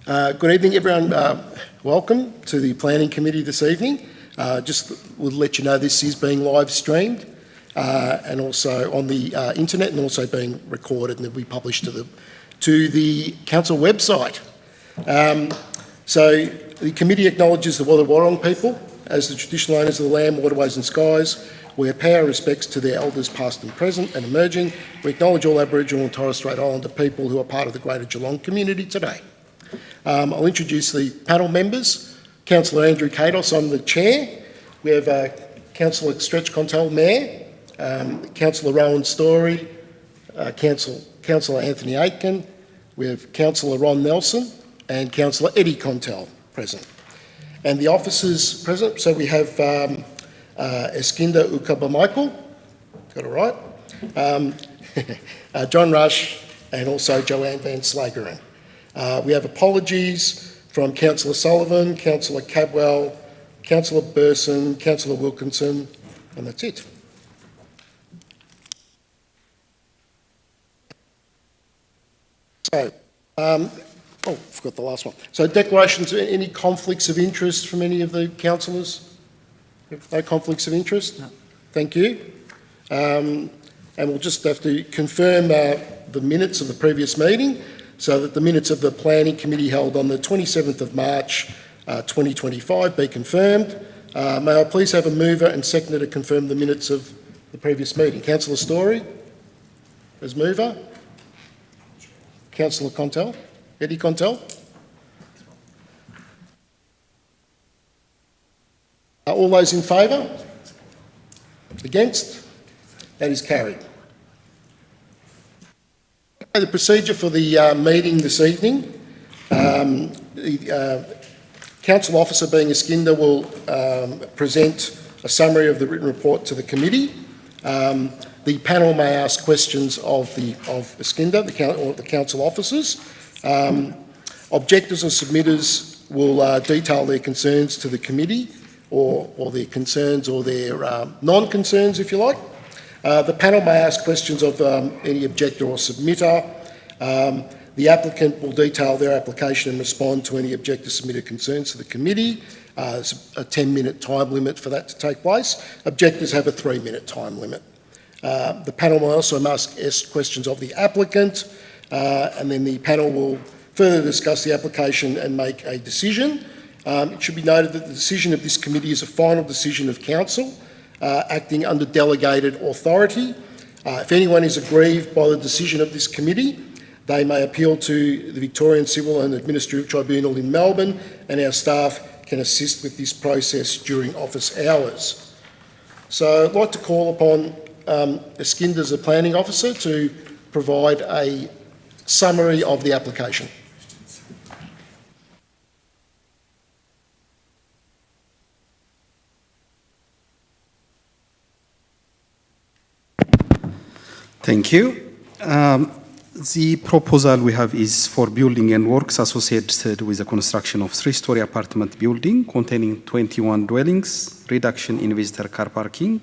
Good evening, everyone. Welcome to the Planning Committee this evening. Just would let you know this is being live streamed and also on the internet, and also being recorded, and will be published to the council website. So the committee acknowledges the Wadawurrung people as the traditional owners of the land, waterways and skies. We pay our respects to their elders past and present and emerging. We acknowledge all Aboriginal and Torres Strait Islander people who are part of the Greater Geelong community today. I'll introduce the panel members. Councillor Andrew Kados, I'm the chair. We have Councillor Stretch Contel, Mayor, Councillor Rowan Story, Councillor Anthony Aitken, we have Councillor Ron Nelson and Councillor Eddie Contel present. And the officers present, so we have Eskinda Ukaba-Michael, got it right, John Rush, and also Joanne Van Slageren. We have apologies from Councillor Sullivan, Councillor Cadwell, Councillor Burson, Councillor Wilkinson, and that's it. So, forgot the last one. So declarations, any conflicts of interest from any of the councillors? No conflicts of interest? No. Thank you. And we'll just have to confirm the minutes of the previous meeting, so that the minutes of the Planning Committee held on the 27th of March 2025 be confirmed. May I please have a mover and seconder to confirm the minutes of the previous meeting? Councillor Story as mover. Councillor Contel, Eddie Contel. All those in favour? Against? That is carried. The procedure for the meeting this evening, the council officer, being Eskinda, will present a summary of the written report to the committee. The panel may ask questions of Eskinda, the council officers. Objectors or submitters will detail their concerns to the committee, or their concerns or their non-concerns, if you like. The panel may ask questions of any objector or submitter. The applicant will detail their application and respond to any objector submitted concerns to the committee. There's a 10-minute time limit for that to take place. Objectors have a 3-minute time limit. The panel will also ask questions of the applicant, and then the panel will further discuss the application and make a decision. It should be noted that the decision of this committee is a final decision of council, acting under delegated authority. If anyone is aggrieved by the decision of this committee, they may appeal to the Victorian Civil and Administrative Tribunal in Melbourne, and our staff can assist with this process during office hours. So I'd like to call upon Eskinda, as a planning officer, to provide a summary of the application. Thank you. The proposal we have is for building and works associated with the construction of 3-story apartment building containing 21 dwellings, reduction in visitor car parking,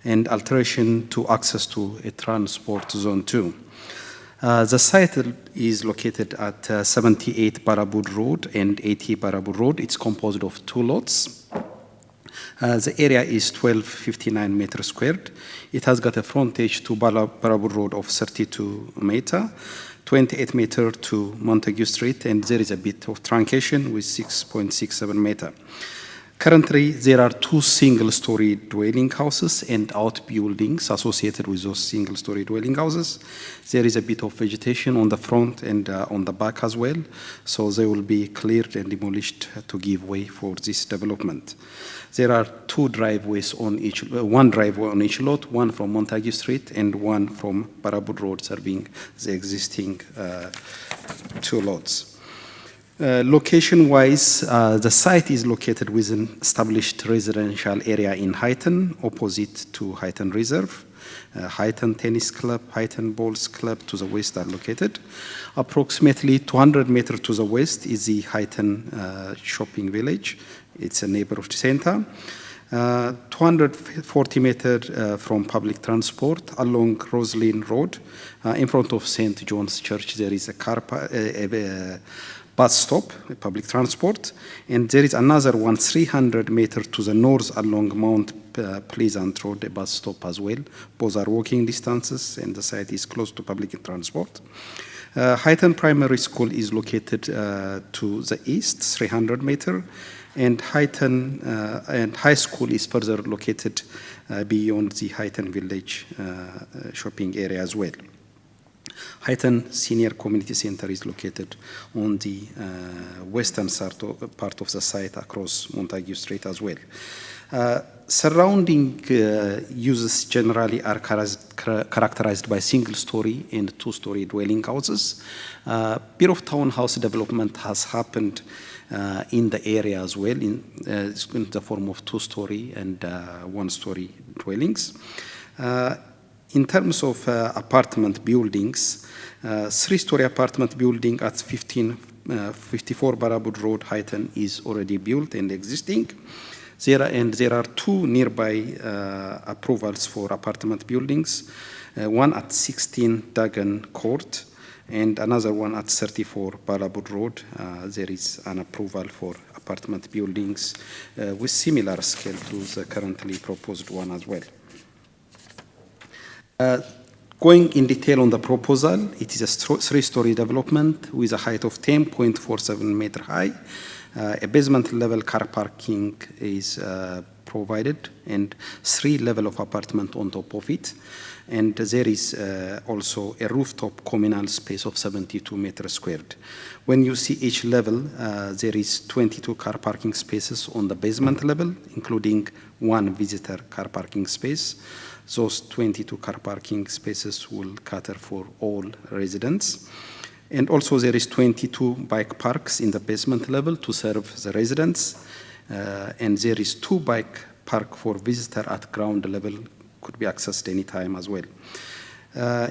and alteration to access to a transport zone 2. The site is located at 78 Barrabool Road and 80 Barrabool Road. It's composed of 2 lots. The area is 1259 meters squared. It has got a frontage to Barrabool Road of 32 meter, 28 meter to Montague Street, and there is a bit of truncation with 6.67 meter. Currently, there are 2 single-story dwelling houses and outbuildings associated with those single-story dwelling houses. There is a bit of vegetation on the front and on the back as well, so they will be cleared and demolished to give way for this development. There are 2 driveways on each, 1 driveway on each lot, one from Montague Street and one from Barrabool Road, serving the existing 2 lots. Location-wise, the site is located within an established residential area in Highton, opposite to Highton Reserve. Highton Tennis Club, Highton Bowls Club to the west are located. Approximately 200 meters to the west is the Highton Shopping Village. It's a neighborhood center. 240 meters from public transport along Roslyn Road. In front of St. John's Church, there is a bus stop, public transport, and there is another one 300 meters to the north along Mount Pleasant Road, a bus stop as well. Both are walking distances, and the site is close to public transport. Highton Primary School is located to the east, 300 meters, and Highton and High School is further located beyond the Highton Village shopping area as well. Highton Senior Community Center is located on the western part of the site across Montague Street as well. Surrounding uses generally are characterized by single-story and two-story dwelling houses. Bit of townhouse development has happened in the area as well, in the form of two-story and one-story dwellings. In terms of apartment buildings, three-story apartment building at 1554 Barrabool Road, Highton, is already built and existing. There are two nearby approvals for apartment buildings, one at 16 Duggan Court and another one at 34 Barrabool Road. There is an approval for apartment buildings with similar scale to the currently proposed one as well. Going in detail on the proposal, it is a three-story development with a height of 10.47 meter high. A basement level car parking is provided and 3 levels of apartment on top of it. And there is also a rooftop communal space of 72 meters squared. When you see each level, there is 22 car parking spaces on the basement level, including 1 visitor car parking space. Those 22 car parking spaces will cater for all residents. And also there is 22 bike parks in the basement level to serve the residents. And there is 2 bike park for visitor at ground level, could be accessed anytime as well.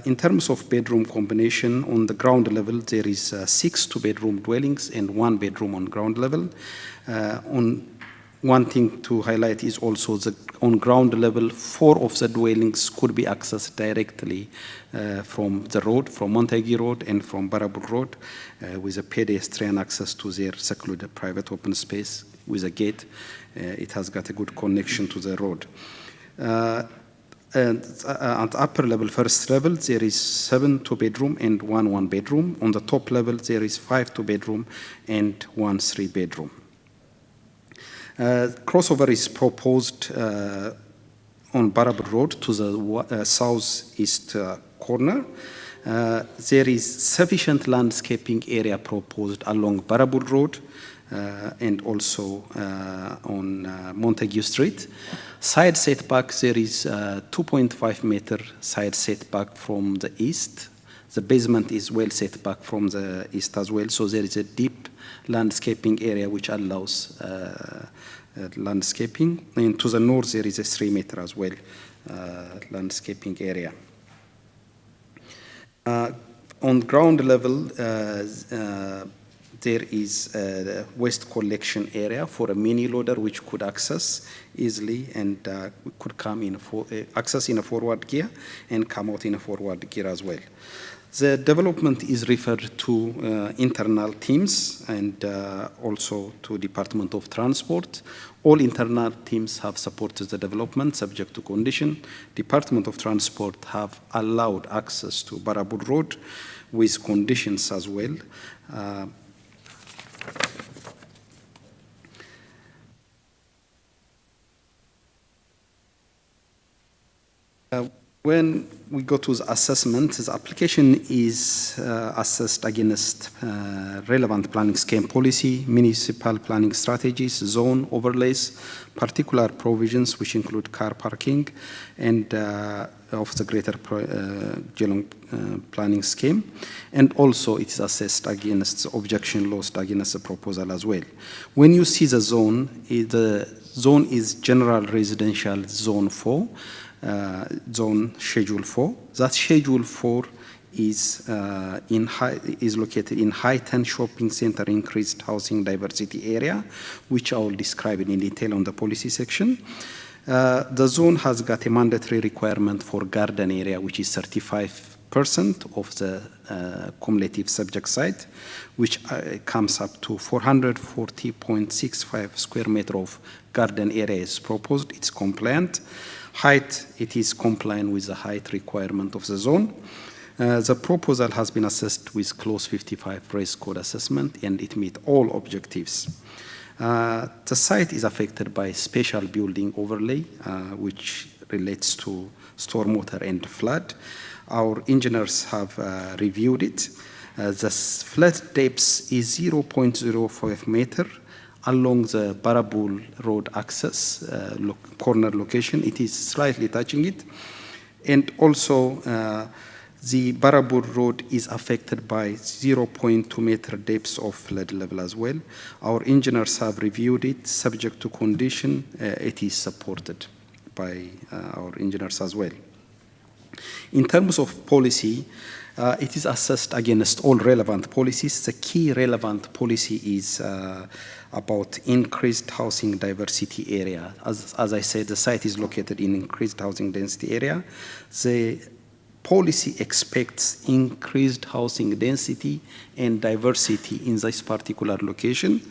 In terms of bedroom combination, on the ground level, there is 6 two-bedroom dwellings and 1 bedroom on ground level. One thing to highlight is also that on ground level, 4 of the dwellings could be accessed directly from the road, from Montague Road and from Barrabool Road, with a pedestrian access to their secluded private open space with a gate. It has got a good connection to the road. And at upper level, first level, there is 7 two-bedroom and 1 one-bedroom. On the top level, there is 5 two-bedroom and 1 three-bedroom. Crossover is proposed on Barrabool Road to the southeast corner. There is sufficient landscaping area proposed along Barrabool Road and also on Montague Street. Side setback, there is 2.5 meter side setback from the east. The basement is well set back from the east as well, so there is a deep landscaping area which allows landscaping. And to the north, there is a 3 meter as well landscaping area. On ground level, there is a waste collection area for a mini loader which could access easily and could come in access in a forward gear and come out in a forward gear as well. The development is referred to internal teams and also to Department of Transport. All internal teams have supported the development subject to condition. Department of Transport have allowed access to Barrabool Road with conditions as well. When we go to the assessment, the application is assessed against relevant planning scheme policy, municipal planning strategies, zone overlays, particular provisions which include car parking, and of the greater Geelong planning scheme. And also it is assessed against the objection lodged against the proposal as well. When you see the zone is General Residential Zone 4, Zone Schedule 4. That Schedule 4 is located in Highton Shopping Center Increased Housing Diversity Area, which I will describe in detail on the policy section. The zone has got a mandatory requirement for garden area, which is 35% of the cumulative subject site, which comes up to 440.65 square meter of garden area is proposed. It's compliant. Height, it is compliant with the height requirement of the zone. The proposal has been assessed with Clause 55 race code assessment, and it meets all objectives. The site is affected by special building overlay, which relates to stormwater and flood. Our engineers have reviewed it. The flood depth is 0.05 meter along the Barrabool road access corner location. It is slightly touching it. And also, the Barrabool road is affected by 0.2 meter depth of flood level as well. Our engineers have reviewed it. Subject to condition, it is supported by our engineers as well. In terms of policy, it is assessed against all relevant policies. The key relevant policy is about increased housing diversity area. As I said, the site is located in increased housing density area. The policy expects increased housing density and diversity in this particular location,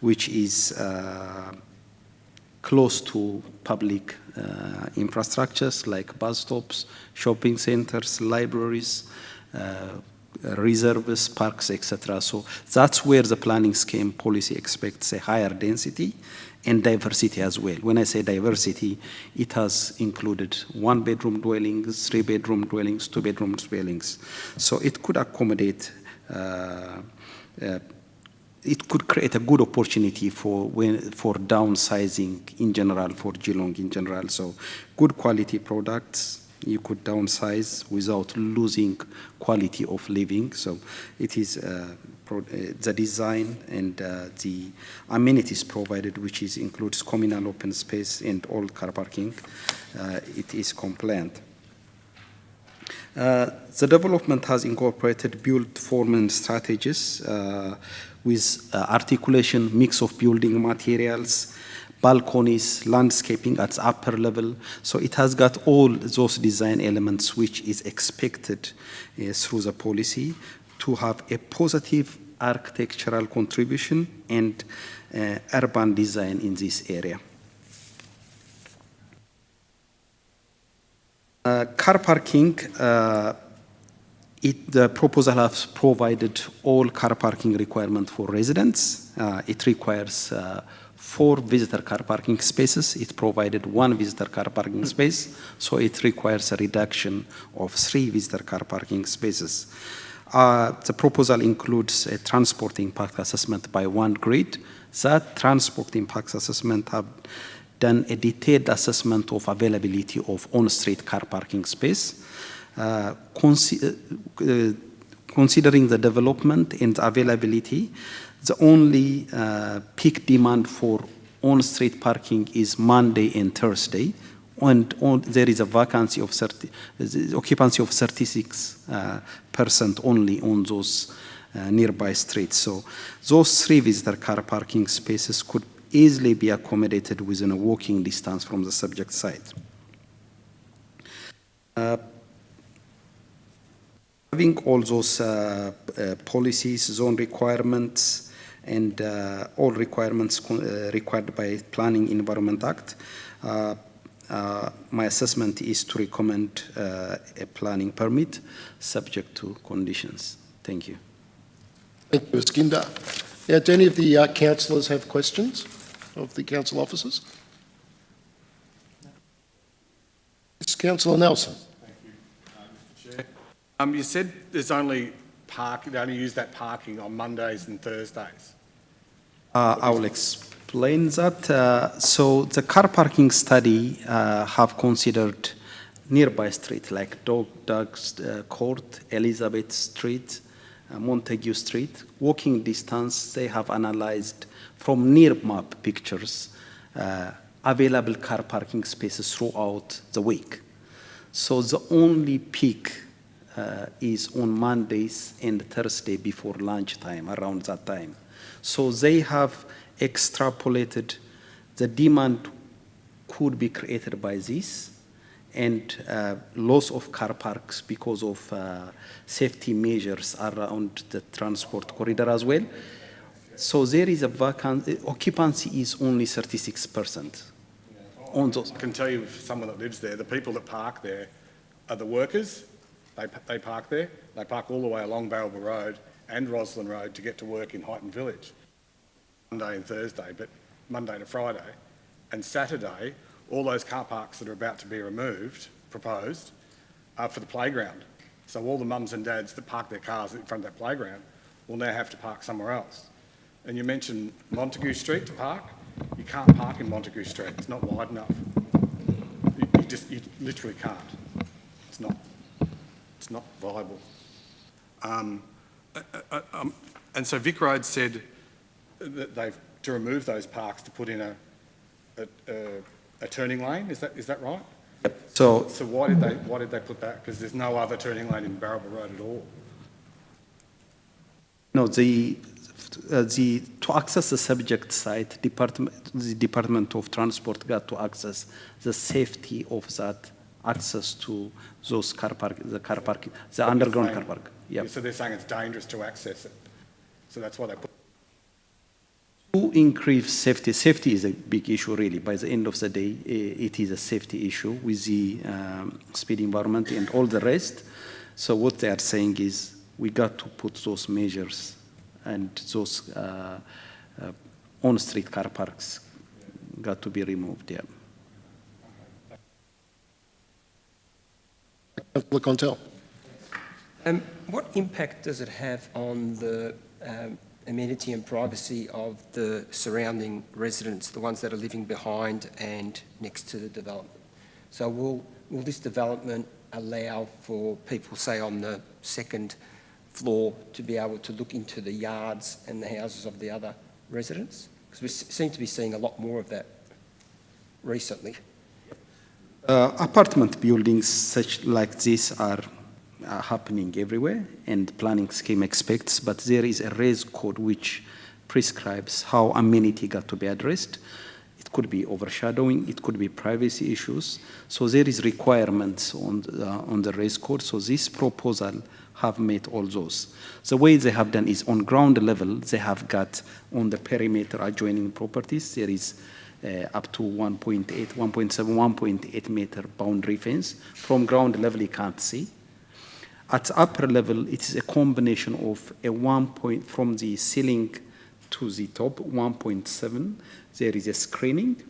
which is close to public infrastructures like bus stops, shopping centers, libraries, reserves, parks, etc. So that's where the planning scheme policy expects a higher density and diversity as well. When I say diversity, it has included 1-bedroom dwellings, 3-bedroom dwellings, 2-bedroom dwellings. So it could accommodate, it could create a good opportunity for downsizing in general, for Geelong in general. So good quality products, you could downsize without losing quality of living. So it is the design and the amenities provided, which includes communal open space and all car parking. It is compliant. The development has incorporated build form and strategies with articulation, mix of building materials, balconies, landscaping at upper level. So it has got all those design elements which is expected through the policy to have a positive architectural contribution and urban design in this area. Car parking, the proposal has provided all car parking requirement for residents. It requires 4 visitor car parking spaces. It provided 1 visitor car parking space, so it requires a reduction of 3 visitor car parking spaces. The proposal includes a transport impact assessment by 1 grid. That transport impact assessment have done a detailed assessment of availability of on-street car parking space. Considering the development and availability, the only peak demand for on-street parking is Monday and Thursday, and there is a vacancy of occupancy of 36% only on those nearby streets. So those 3 visitor car parking spaces could easily be accommodated within a walking distance from the subject site. Having all those policies, zone requirements, and all requirements required by Planning Environment Act, my assessment is to recommend a planning permit subject to conditions. Thank you. Thank you, Iskander. Now, do any of the councillors have questions of the council officers? Yes, Councillor Nelson. Thank you, Mr. Chair. You said there's only they only use that parking on Mondays and Thursdays. I will explain that. So the car parking study have considered nearby streets like Doug's Court, Elizabeth Street, Montague Street. Walking distance, they have analyzed from near map pictures available car parking spaces throughout the week. So the only peak is on Mondays and Thursday before lunchtime, around that time. So they have extrapolated the demand could be created by this, and loss of car parks because of safety measures around the transport corridor as well. So there is a occupancy is only 36% on those. I can tell you, for someone that lives there, the people that park there are the workers. They park there. They park all the way along Barrabool Road and Roslyn Road to get to work in Highton Village. Monday and Thursday, but Monday to Friday. And Saturday, all those car parks that are about to be removed, proposed, are for the playground. So all the mums and dads that park their cars in front of that playground will now have to park somewhere else. And you mentioned Montague Street to park. You can't park in Montague Street. It's not wide enough. You literally can't. It's not viable. And so Vic Road said that to remove those parks to put in a turning lane. Is that right? So why did they put that? Because there's no other turning lane in Barrabool Road at all. no, to access the subject site, the Department of Transport got to access the safety of that access to those the underground car park. Yep. So they're saying it's dangerous to access it. So that's why they put. To increase safety, safety is a big issue really. By the end of the day, it is a safety issue with the speed environment and all the rest. So what they are saying is we got to put those measures and those on-street car parks got to be removed, yeah. Councillor Contel. What impact does it have on the amenity and privacy of the surrounding residents, the ones that are living behind and next to the development? So will this development allow for people, say, on the second floor to be able to look into the yards and the houses of the other residents? Because we seem to be seeing a lot more of that recently. Apartment buildings such like this are happening everywhere, and planning scheme expects, but there is a raise code which prescribes how amenity got to be addressed. It could be overshadowing, it could be privacy issues. So there is requirements on the raise code. So this proposal have met all those. The way they have done is on ground level, they have got on the perimeter adjoining properties, there is up to 1.8, 1.7, 1.8 meter boundary fence. From ground level, you can't see. At upper level, it is a combination of from the ceiling to the top, 1.7. There is a screening,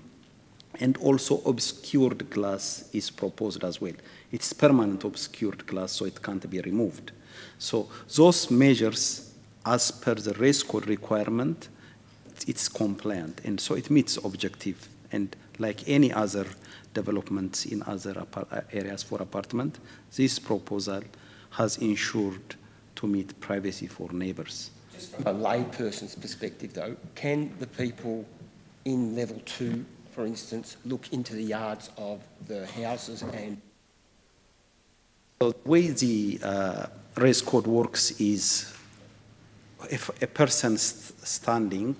and also obscured glass is proposed as well. It's permanent obscured glass, so it can't be removed. So those measures, as per the race code requirement, it's compliant, and so it meets objective. And like any other developments in other areas for apartment, this proposal has ensured to meet privacy for neighbours. Just from a layperson's perspective, though, can the people in level 2, for instance, look into the yards of the houses and... So the way the race code works is if a person standing,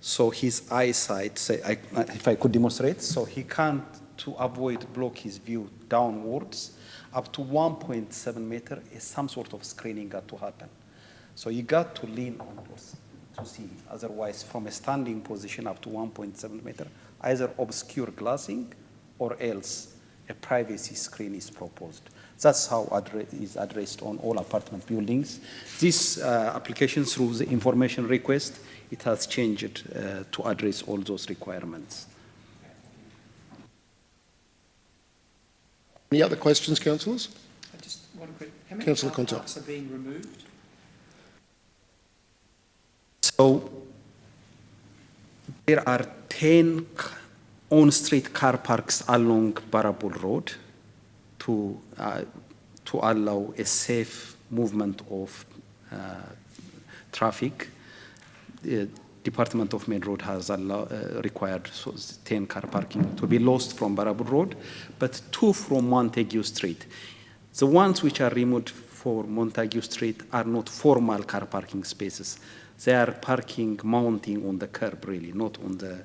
so his eyesight, say, if I could demonstrate, so he can't, to avoid block his view downwards, up to 1.7 meter is some sort of screening got to happen. So you got to lean onwards to see. Otherwise, from a standing position up to 1.7 meter, either obscure glassing or else a privacy screen is proposed. That's how is addressed on all apartment buildings. This application through the information request, it has changed to address all those requirements. Any other questions, councillors? I just want to quick. How many Councillor car Contel. parks are being removed? So there are 10 on-street car parks along Barrabool Road to allow a safe movement of traffic. The Department of Main Road has required 10 car parking to be lost from Barrabool Road, but 2 from Montague Street. The ones which are removed for Montague Street are not formal car parking spaces. They are parking mounting on the curb, really, not on the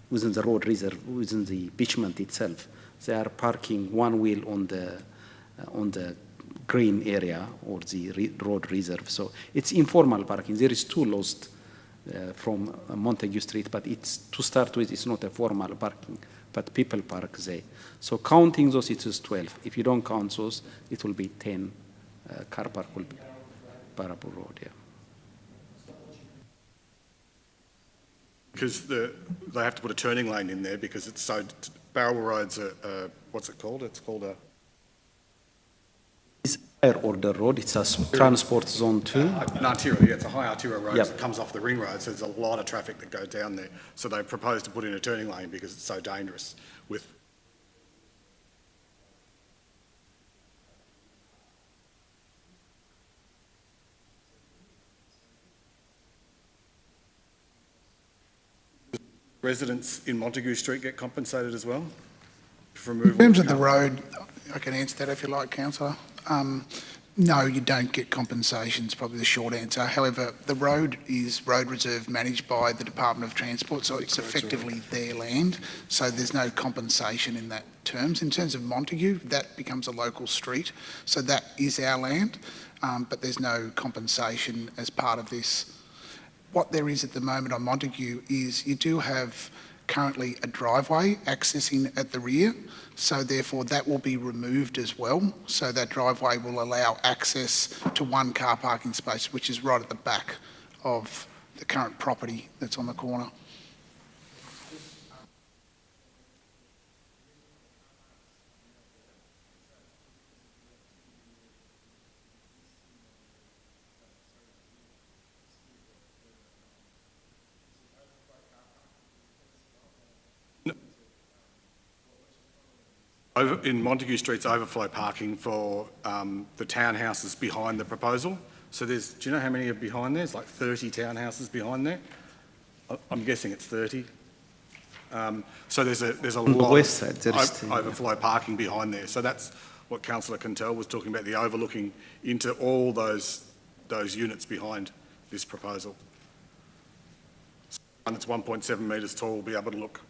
within the road reserve, within the beachment itself. They are parking one wheel on the green area or the road reserve. So it's informal parking. There is two lost from Montague Street, but it's to start with, it's not a formal parking, but people park there. So counting those, it is 12. If you don't count those, it will be 10 car park will be Barrabool Road, yeah. Because they have to put a turning lane in there because it's so, Barrabool Road's what's it called? It's called a... It's higher order road, it's a transport zone 2. An arterial, yeah, it's a high arterial road. Yep. It comes off the ring road, so there's a lot of traffic that goes down there. So they propose to put in a turning lane because it's so dangerous with... Residents in Montague Street get compensated as well for removal? In terms of the road, I can answer that if you like, councillor. No, you don't get compensation, is probably the short answer. However, the road is road reserve managed by the Department of Transport, so it's effectively their land, so there's no compensation in that terms. In terms of Montague, that becomes a local street, so that is our land, but there's no compensation as part of this. What there is at the moment on Montague is you do have currently a driveway accessing at the rear, so therefore that will be removed as well. So that driveway will allow access to one car parking space, which is right at the back of the current property that's on the corner. In Montague Street's overflow parking for the townhouses behind the proposal. So there's, do you know how many are behind there? There's like 30 townhouses behind there. I'm guessing it's 30. So there's a On the lot west of side, there is overflow parking behind there. So that's what Councillor Cantel was talking about, the overlooking into all those units behind this proposal. And it's 1.7 metres tall, will be able to look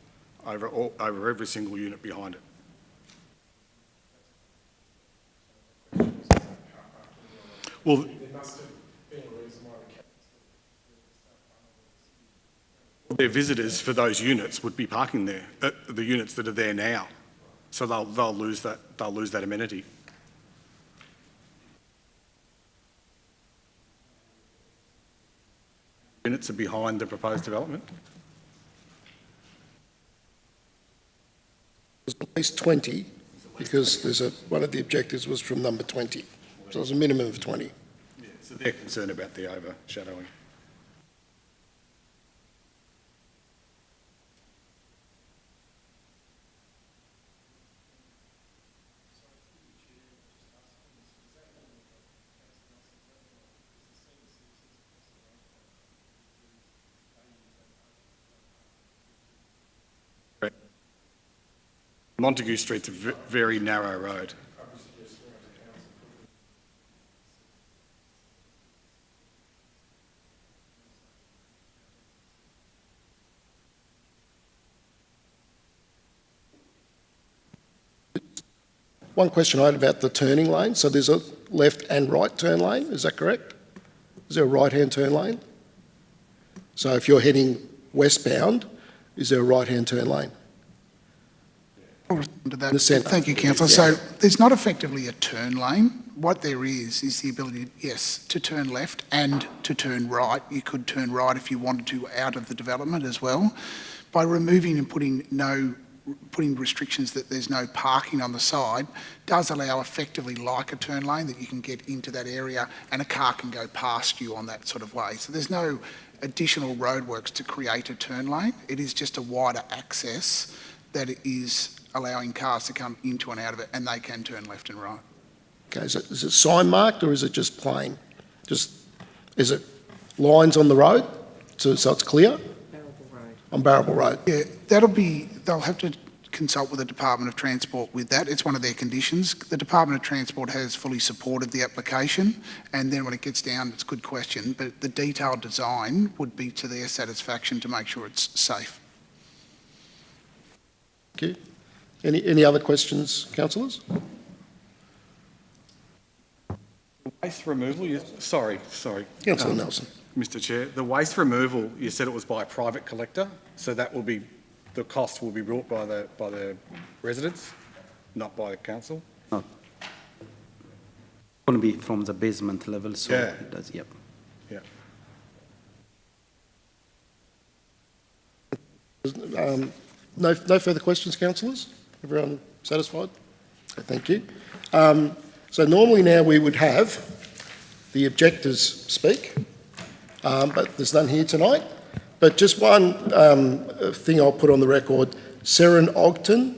over every single unit behind it. Well, their visitors for those units would be parking there, the units that are there now. So they'll lose that amenity. Units are behind the proposed development. There's at least 20, because one of the objectives was from number 20. So there's a minimum of 20. Yeah, so they're concerned about the overshadowing. Montague Street's a very narrow road. One question I had about the turning lane. So there's a left and right turn lane, is that correct? Is there a right-hand turn lane? So if you're heading westbound, is there a right-hand turn lane? I'll respond to that. In the centre. Thank you, councillor. Yeah. So there's not effectively a turn lane. What there is the ability, yes, to turn left and to turn right. You could turn right if you wanted to out of the development as well. By removing and putting restrictions that there's no parking on the side does allow effectively like a turn lane that you can get into that area and a car can go past you on that sort of way. So there's no additional roadworks to create a turn lane. It is just a wider access that is allowing cars to come into and out of it, and they can turn left and right. Okay, is it sign marked or is it just plain? Is it lines on the road so it's clear? Barrabool Road. On Barrabool Road? Yeah, they'll have to consult with the Department of Transport with that. It's one of their conditions. The Department of Transport has fully supported the application, and then when it gets down, it's a good question, but the detailed design would be to their satisfaction to make sure it's safe. Thank you. Any other questions, councillors? Waste removal, sorry. Councillor Nelson. Mr Chair, the waste removal, you said it was by a private collector, so that will be, the cost will be brought by the residents, not by the council? Not going to be from the basement level, so Yeah. it does, yep. Yeah. No further questions, councillors? Everyone satisfied? Thank you. So normally now we would have the objectors speak, but there's none here tonight. But just one thing I'll put on the record, Seren Ogden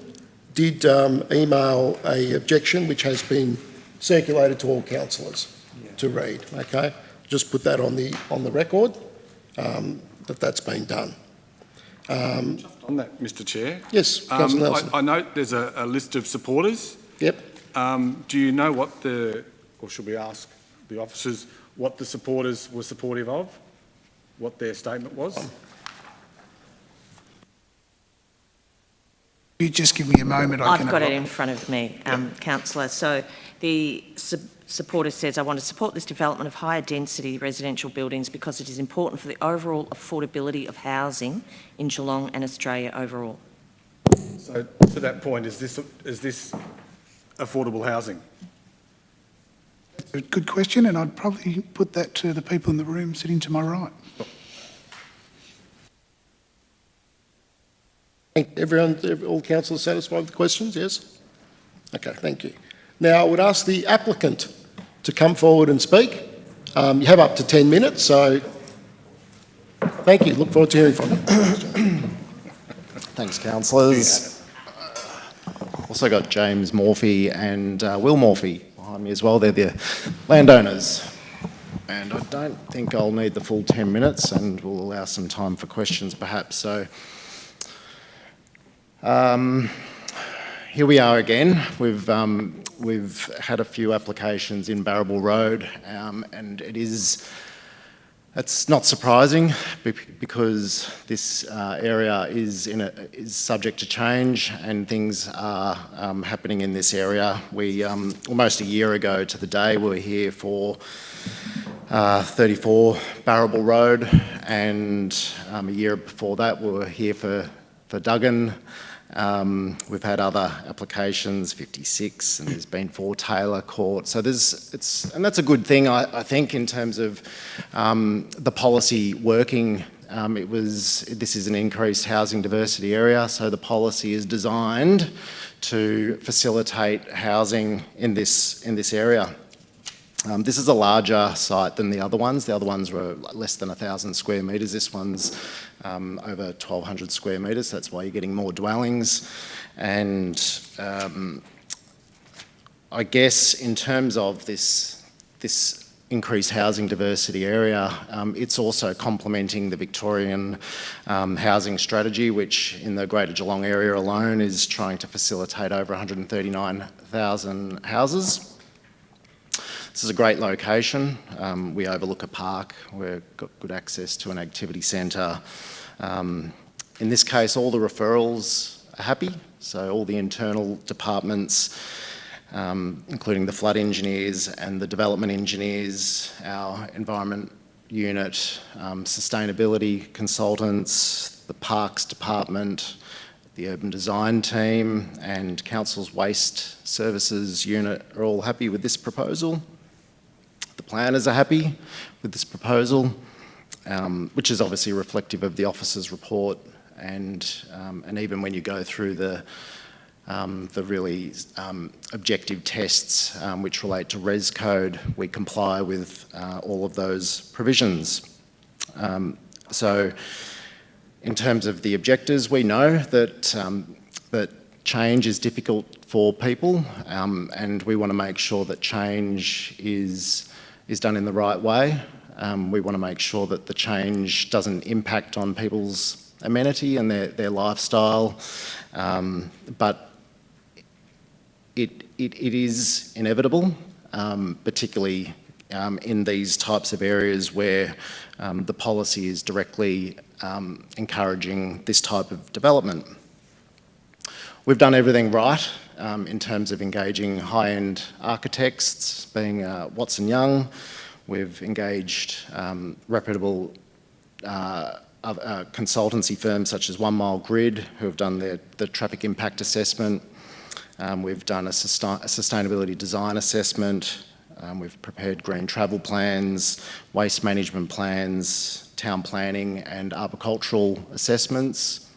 did email a objection which has been circulated to all councillors to read, okay? Just put that on the record, that's been done. Just on that, Mr Chair. Yes, Councillor Nelson. I note there's a list of supporters. Yep. Do you know what or should we ask the officers, what the supporters were supportive of? What their statement was? You just give me a moment. I've got it in front of me, Councillor. So the supporter says, I want to support this development of higher density residential buildings because it is important for the overall affordability of housing in Geelong and Australia overall. So to that point, is this affordable housing? A good question, and I'd probably put that to the people in the room sitting to my right. Everyone, all councillors satisfied with the questions? Yes? Okay, thank you. Now I would ask the applicant to come forward and speak. You have up to 10 minutes, so thank you. Look forward to hearing from you. Thanks, councillors. Also got James Morphy and Will Morphy behind me as well. They're the landowners. And I don't think I'll need the full 10 minutes, and we'll allow some time for questions perhaps. So here we are again. We've had a few applications in Barrabool Road, and it's not surprising because this area is subject to change, and things are happening in this area. We almost a year ago to the day we were here for 34 Barrabool Road, and a year before that we were here for Duggan. We've had other applications, 56, and there's been 4 Taylor Court. So and that's a good thing, I think, in terms of the policy working. This is an increased housing diversity area, so the policy is designed to facilitate housing in this area. This is a larger site than the other ones. The other ones were less than 1,000 square metres. This one's over 1,200 square metres. So that's why you're getting more dwellings. And I guess in terms of this increased housing diversity area, it's also complementing the Victorian housing strategy, which in the Greater Geelong area alone is trying to facilitate over 139,000 houses. This is a great location. We overlook a park. We've got good access to an activity centre. In this case, all the referrals are happy. So all the internal departments, including the flood engineers and the development engineers, our environment unit, sustainability consultants, the parks department, the urban design team and council's waste services unit are all happy with this proposal. The planners are happy with this proposal, which is obviously reflective of the officer's report, and even when you go through the really objective tests which relate to res code, we comply with all of those provisions. So in terms of the objectives, we know that change is difficult for people, and we want to make sure that change is done in the right way. We want to make sure that the change doesn't impact on people's amenity and their lifestyle, but it is inevitable, particularly in these types of areas where the policy is directly encouraging this type of development. We've done everything right in terms of engaging high-end architects, being Watson Young. We've engaged reputable consultancy firms such as 1 Mile Grid, who have done the traffic impact assessment. We've done a sustainability design assessment. We've prepared green travel plans, waste management plans, town planning and arboricultural assessments.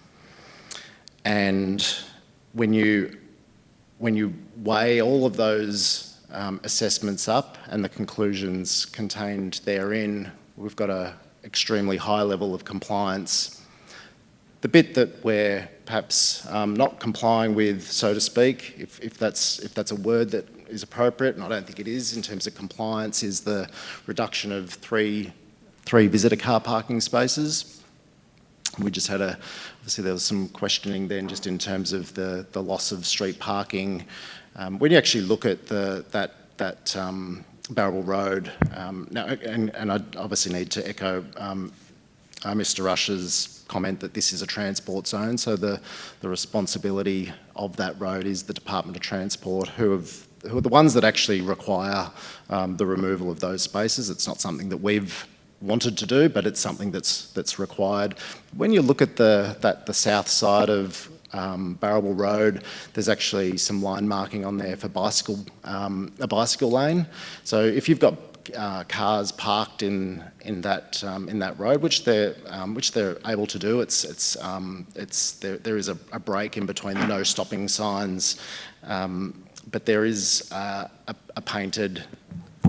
And when you weigh all of those assessments up and the conclusions contained therein, we've got an extremely high level of compliance. The bit that we're perhaps not complying with, so to speak, if that's a word that is appropriate, and I don't think it is in terms of compliance, is the reduction of three visitor car parking spaces. We just had obviously there was some questioning then just in terms of the loss of street parking. When you actually look at that Barrabool Road, now, and I obviously need to echo Mr Rush's comment that this is a transport zone, so the responsibility of that road is the Department of Transport, who are the ones that actually require the removal of those spaces. It's not something that we've wanted to do, but it's something that's required. When you look at the south side of Barrabool Road, there's actually some line marking on there for a bicycle lane. So if you've got cars parked in that road, which they're able to do, there is a break in between the no stopping signs, but there is a painted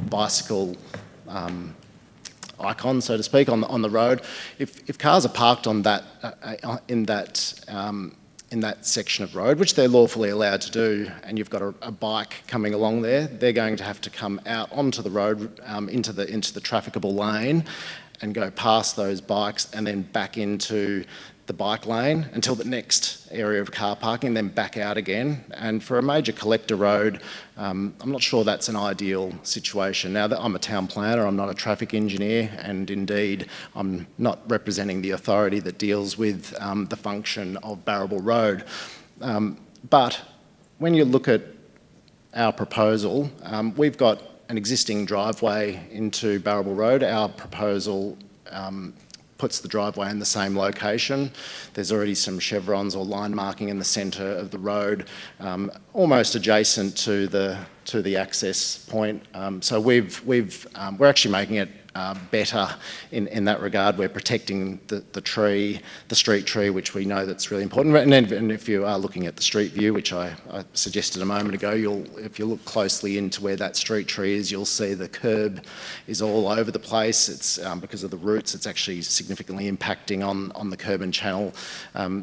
bicycle icon, so to speak, on the road. If cars are parked on that in that section of road, which they're lawfully allowed to do, and you've got a bike coming along there, they're going to have to come out onto the road, into the trafficable lane, and go past those bikes and then back into the bike lane until the next area of car parking, then back out again. And for a major collector road, I'm not sure that's an ideal situation. Now, that I'm a town planner, I'm not a traffic engineer, and indeed I'm not representing the authority that deals with the function of Barrabool Road. But when you look at our proposal, we've got an existing driveway into Barrabool Road. Our proposal puts the driveway in the same location. There's already some chevrons or line marking in the centre of the road, almost adjacent to the access point. So we're actually making it better in that regard. We're protecting the street tree, which we know that's really important. And if you are looking at the street view, which I suggested a moment ago, if you look closely into where that street tree is, you'll see the curb is all over the place. It's because of the roots, it's actually significantly impacting on the curb and channel.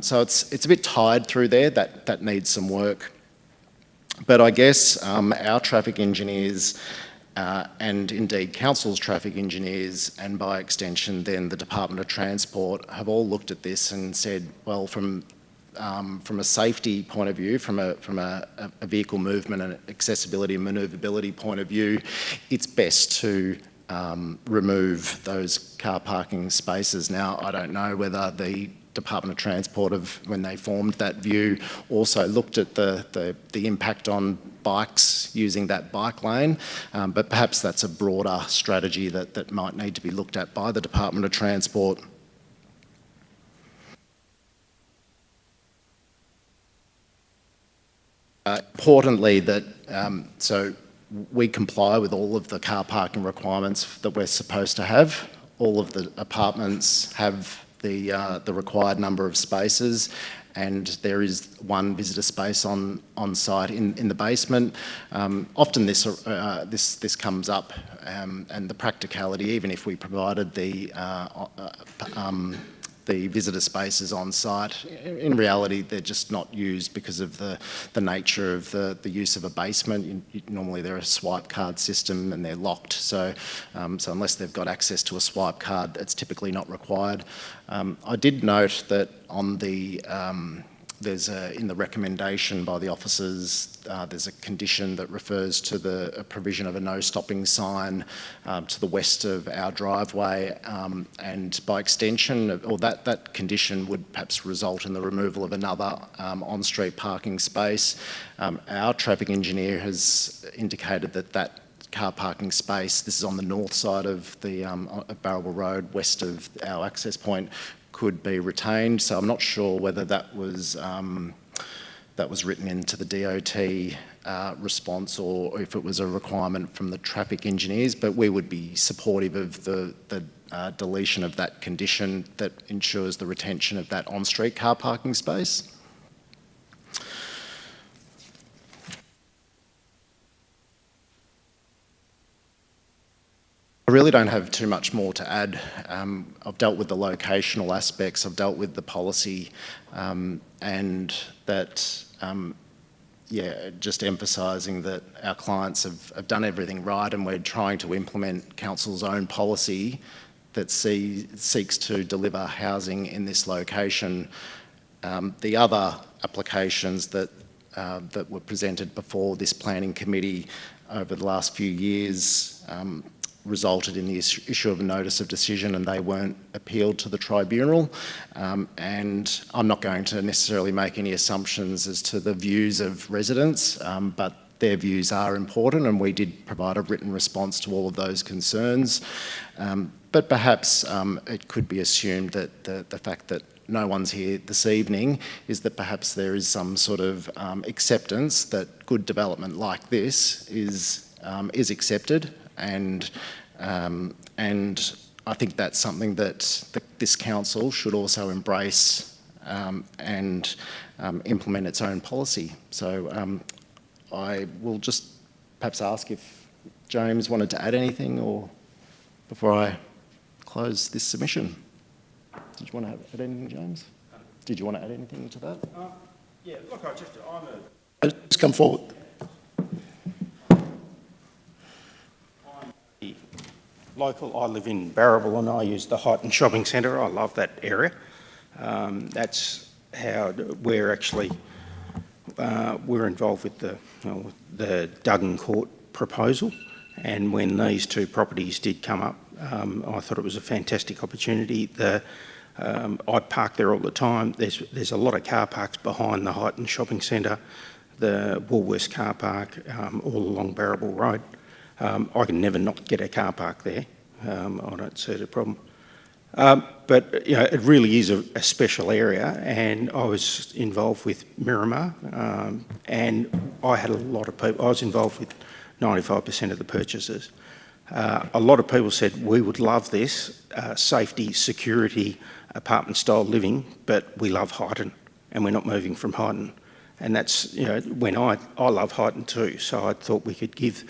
So it's a bit tied through there. That needs some work. But I guess our traffic engineers and indeed Council's traffic engineers, and by extension then the Department of Transport, have all looked at this and said, well, from a safety point of view, from a vehicle movement and accessibility and manoeuvrability point of view, it's best to remove those car parking spaces. Now, I don't know whether the Department of Transport, when they formed that view, also looked at the impact on bikes using that bike lane, but perhaps that's a broader strategy that might need to be looked at by the Department of Transport. Importantly, so we comply with all of the car parking requirements that we're supposed to have. All of the apartments have the required number of spaces, and there is one visitor space on site in the basement. Often this comes up, and the practicality, even if we provided the the visitor spaces on site. In reality, they're just not used because of the nature of the use of a basement. Normally they're a swipe card system and they're locked, so unless they've got access to a swipe card, it's typically not required. I did note that on the in the recommendation by the officers, there's a condition that refers to the provision of a no stopping sign to the west of our driveway, and by extension, or that condition would perhaps result in the removal of another on-street parking space. Our traffic engineer has indicated that car parking space, this is on the north side of the Barrabool Road, west of our access point, could be retained. So I'm not sure whether that was written into the DOT response or if it was a requirement from the traffic engineers, but we would be supportive of the deletion of that condition that ensures the retention of that on-street car parking space. I really don't have too much more to add. I've dealt with the locational aspects, I've dealt with the policy, and that, just emphasising that our clients have done everything right, and we're trying to implement council's own policy that seeks to deliver housing in this location. The other applications that were presented before this planning committee over the last few years resulted in the issue of a notice of decision, and they weren't appealed to the tribunal. And I'm not going to necessarily make any assumptions as to the views of residents, but their views are important, and we did provide a written response to all of those concerns. But perhaps it could be assumed that the fact that no one's here this evening is that perhaps there is some sort of acceptance that good development like this is accepted, and I think that's something that this council should also embrace and implement its own policy. So I will just perhaps ask if James wanted to add anything or before I close this submission. Did you want to add anything, James? Did you want to add anything to that? Yeah, look, Just come forward. local. I live in Barrabool and I use the Highton shopping centre. I love that area. That's how we're actually we're involved with the Duggan Court proposal, and when these two properties did come up, I thought it was a fantastic opportunity. I park there all the time. There's a lot of car parks behind the Highton shopping centre, the Woolworths car park, all along Barrabool Road. I can never not get a car park there. I don't see the problem. But it really is a special area, and I was involved with Miramar, and I had a lot of people. I was involved with 95% of the purchases. A lot of people said, we would love this, safety, security, apartment-style living, but we love Highton, and we're not moving from Highton. And that's, when I love Highton too, so I thought we could give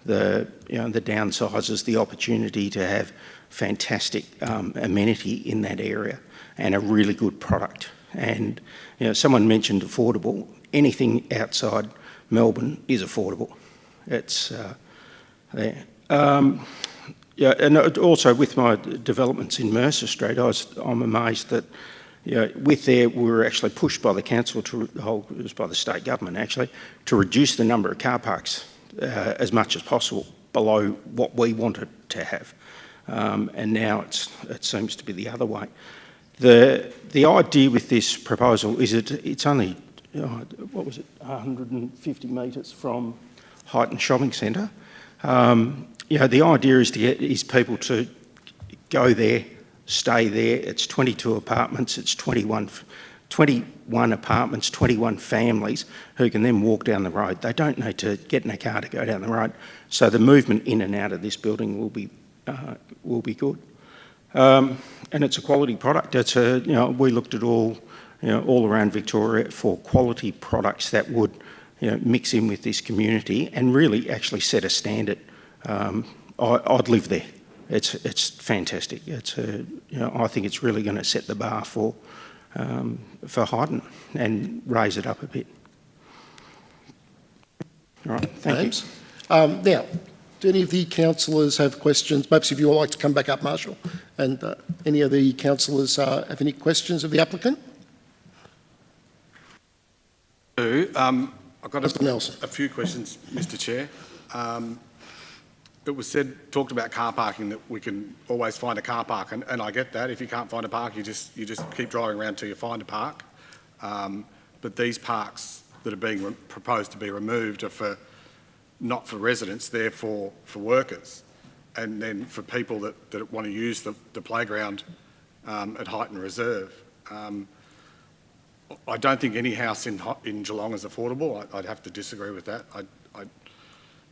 the downsizers the opportunity to have fantastic amenity in that area and a really good product. And someone mentioned affordable. Anything outside Melbourne is affordable. It's there. And also with my developments in Mercer Street, I'm amazed that with there we were actually pushed by the council it was by the state government actually, to reduce the number of car parks as much as possible below what we wanted to have. And now it seems to be the other way. The idea with this proposal is it's only, 150 metres from Highton Shopping Centre. The idea is people to go there, stay there. It's 22 apartments, it's 21 apartments, 21 families who can then walk down the road. They don't need to get in a car to go down the road. So the movement in and out of this building will be good. And it's a quality product. It's we looked at all around Victoria for quality products that would mix in with this community and really actually set a standard. I'd live there. it's fantastic. I think it's really going to set the bar for Highton and raise it up a bit. All right, thank you. Now, do any of the councillors have questions? Perhaps if you would like to come back up, Marshall. And any of the councillors have any questions of the applicant? I've got Mr. Nelson. a few questions, Mr. Chair. It was talked about car parking, that we can always find a car park, and I get that. If you can't find a park, you just keep driving around till you find a park. But these parks that are being proposed to be removed are not for residents, they're for workers, and then for people that want to use the playground at Highton Reserve. I don't think any house in Geelong is affordable. I'd have to disagree with that.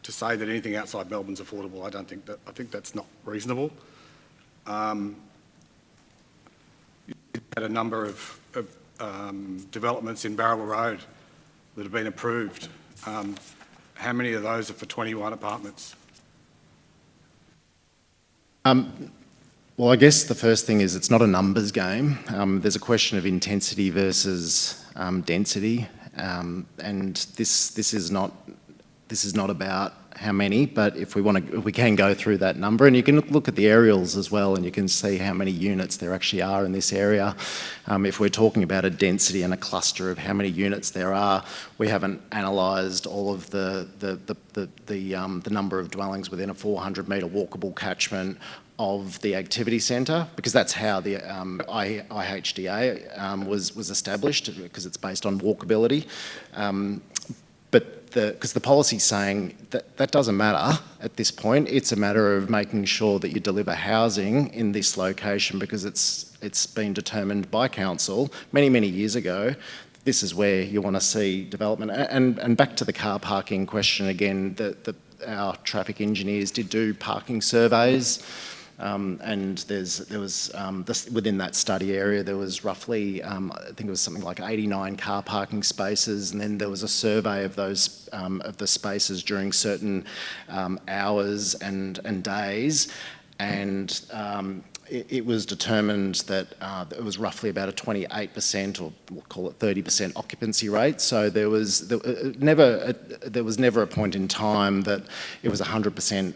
To say that anything outside Melbourne's affordable, I think that's not reasonable. You had a number of developments in Barrabool Road that have been approved. How many of those are for 21 apartments? Well, I guess the first thing is it's not a numbers game. There's a question of intensity versus density, and this is not about how many, but if we can go through that number, and you can look at the aerials as well, and you can see how many units there actually are in this area. If we're talking about a density and a cluster of how many units there are, we haven't analysed all of the number of dwellings within a 400-metre walkable catchment of the activity centre, because that's how the IHDA was established, because it's based on walkability. Because the policy's saying that doesn't matter at this point. It's a matter of making sure that you deliver housing in this location, because it's been determined by council many years ago. This is where you want to see development. And back to the car parking question again, our traffic engineers did do parking surveys. And there was within that study area, there was roughly, I think it was something like 89 car parking spaces, and then there was a survey of those of the spaces during certain hours and days, and it was determined that it was roughly about a 28%, or we'll call it 30% occupancy rate. So there was never a point in time that it was 100%.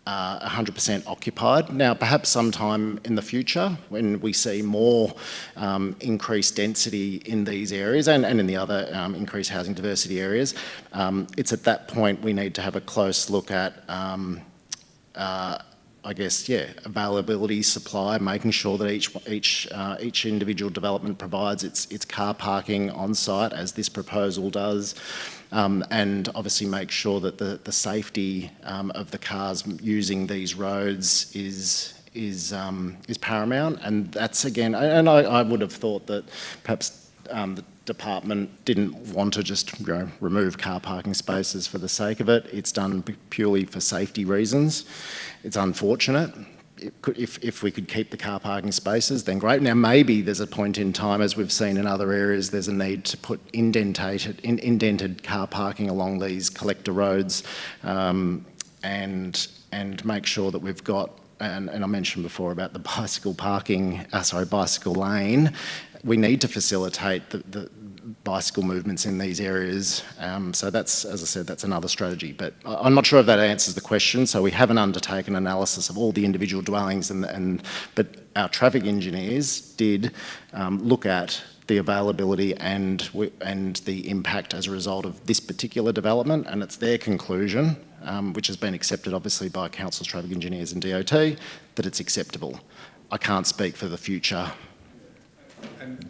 100% occupied. Now, perhaps sometime in the future, when we see more increased density in these areas and in the other increased housing diversity areas, it's at that point we need to have a close look at, availability, supply, making sure that each individual development provides its car parking on site, as this proposal does. And obviously make sure that the safety of the cars using these roads is paramount. And that's again, and I would have thought that perhaps the department didn't want to just remove car parking spaces for the sake of it. It's done purely for safety reasons. It's unfortunate. If we could keep the car parking spaces, then great. Now, maybe there's a point in time, as we've seen in other areas, there's a need to put indented car parking along these collector roads, and make sure that we've got. And I mentioned before about the bicycle lane. We need to facilitate the bicycle movements in these areas. So that's, as I said, that's another strategy. But I'm not sure if that answers the question. So we haven't undertaken analysis of all the individual dwellings, but our traffic engineers did look at the availability and the impact as a result of this particular development, and it's their conclusion, which has been accepted obviously by council's traffic engineers and DOT, that it's acceptable. I can't speak for the future. And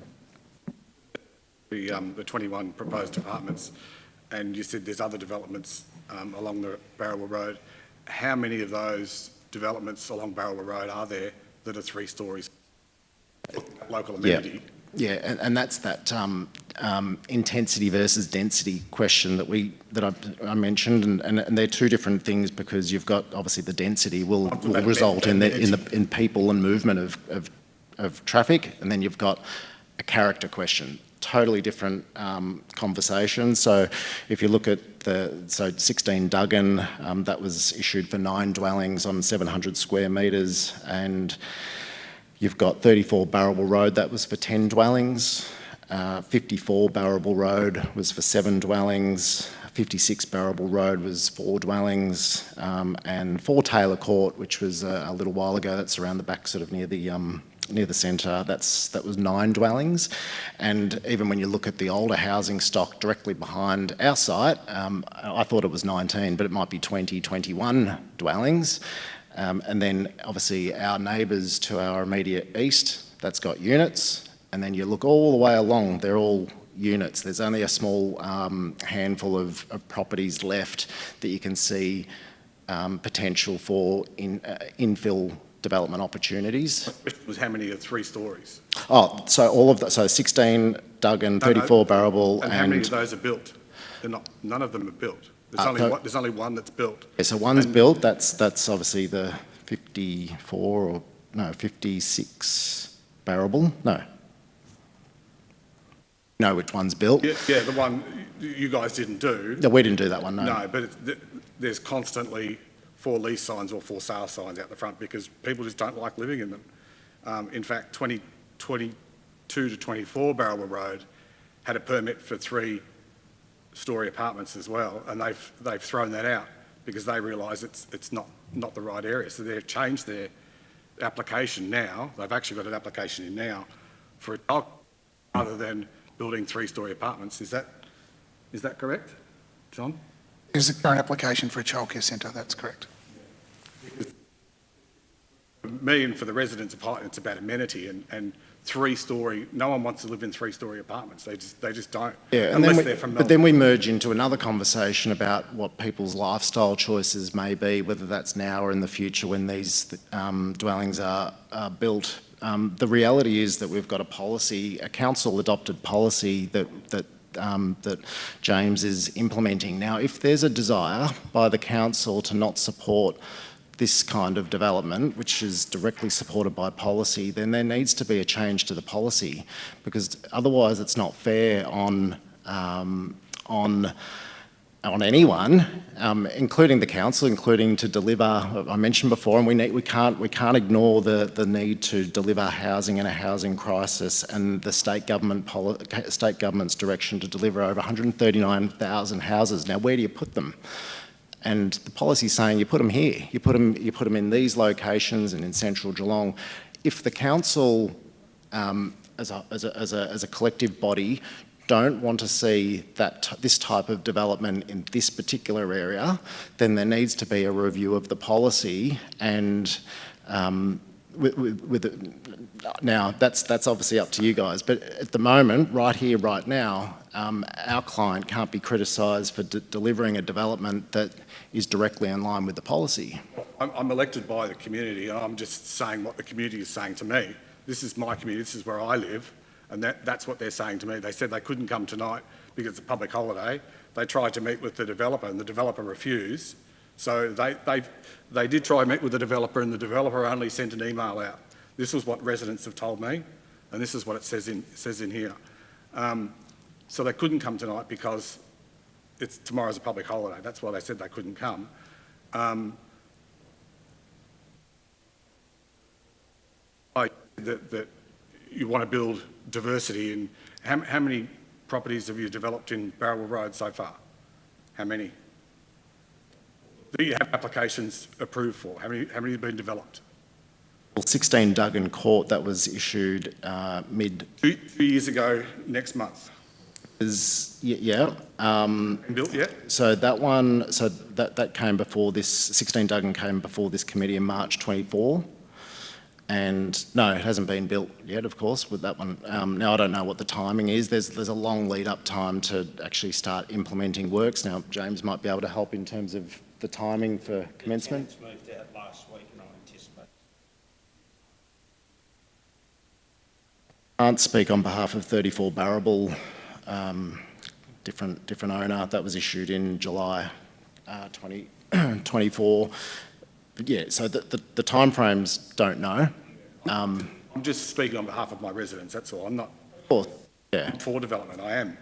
the 21 proposed apartments, and you said there's other developments along the Barrabool Road. How many of those developments along Barrabool Road are there that are 3 stories? Local amenity. Yeah, and that's that intensity versus density question that I mentioned, and they're two different things, because you've got obviously the density will result in people and movement of traffic, and then you've got a character question. Totally different conversation. So if you look at 16 Duggan, that was issued for 9 dwellings on 700 square metres, and you've got 34 Barrabool Road, that was for 10 dwellings. 54 Barrabool Road was for 7 dwellings. 56 Barrabool Road was 4 dwellings, and 4 Taylor Court, which was a little while ago, that's around the back, sort of near the centre, that was 9 dwellings. And even when you look at the older housing stock directly behind our site, I thought it was 19, but it might be 20, 21 dwellings. And then obviously our neighbours to our immediate east, that's got units. And then you look all the way along, they're all units. There's only a small handful of properties left that you can see potential for infill development opportunities. My question was how many are 3 stories? Oh, so all of that, so 16 Duggan, 34 Barrabool, and how many of those are built? They're not. None of them are built. There's only one that's built. Yeah, so one's built. That's obviously the 56 Barrabool. No, which one's built? Yeah, the one you guys didn't do. No, we didn't do that one. No. No, but there's constantly 4 lease signs or 4 sale signs out the front because people just don't like living in them. In fact, 22 to 24 Barrabool Road had a permit for 3-storey apartments as well, and they've thrown that out because they realise it's not the right area. So they've changed their application now. They've actually got an application in now for a child rather than building 3-storey apartments. Is that correct, John? There's a current application for a childcare centre, that's correct. For me and for the residents of Highton, it's about amenity and 3-storey. No one wants to live in 3-storey apartments. They just don't. Yeah, but then we merge into another conversation about what people's lifestyle choices may be, whether that's now or in the future when these dwellings are built. The reality is that we've got a policy, a council-adopted policy that James is implementing. Now, if there's a desire by the council to not support this kind of development, which is directly supported by policy, then there needs to be a change to the policy, because otherwise it's not fair on anyone, including the council, including to deliver. I mentioned before, and we can't ignore the need to deliver housing in a housing crisis, and the state government's direction to deliver over 139,000 houses. Now, where do you put them? And the policy is saying you put them here. You put them in these locations and in central Geelong. If the council, as a collective body, don't want to see this type of development in this particular area, then there needs to be a review of the policy. And now that's obviously up to you guys. But at the moment, right here, right now, our client can't be criticised for delivering a development that is directly in line with the policy. I'm elected by the community, and I'm just saying what the community is saying to me. This is my community. This is where I live. And that's what they're saying to me. They said they couldn't come tonight because it's a public holiday. They tried to meet with the developer and the developer refused. So they did try to meet with the developer, and the developer only sent an email out. This was what residents have told me, and this is what it says in here. So they couldn't come tonight because tomorrow's a public holiday. That's why they said they couldn't come. That you want to build diversity. And how many properties have you developed in Barrabool Road so far? How many? Do you have applications approved for? How many have been developed? Well, 16 Duggan Court, that was issued mid... 2 years ago next month. Yeah. Built yet? So that came before this, 16 Duggan came before this committee in March 24. And no, it hasn't been built yet, of course, with that one. Now, I don't know what the timing is. There's a long lead-up time to actually start implementing works. Now, James might be able to help in terms of the timing for commencement. The tenants moved out last week, and I anticipate. I can't speak on behalf of 34 Barrabool, different owner. That was issued in July 2024. But yeah, so the timeframes don't know. I'm just speaking on behalf of my residents, that's all. I'm not course, yeah. For development, I am,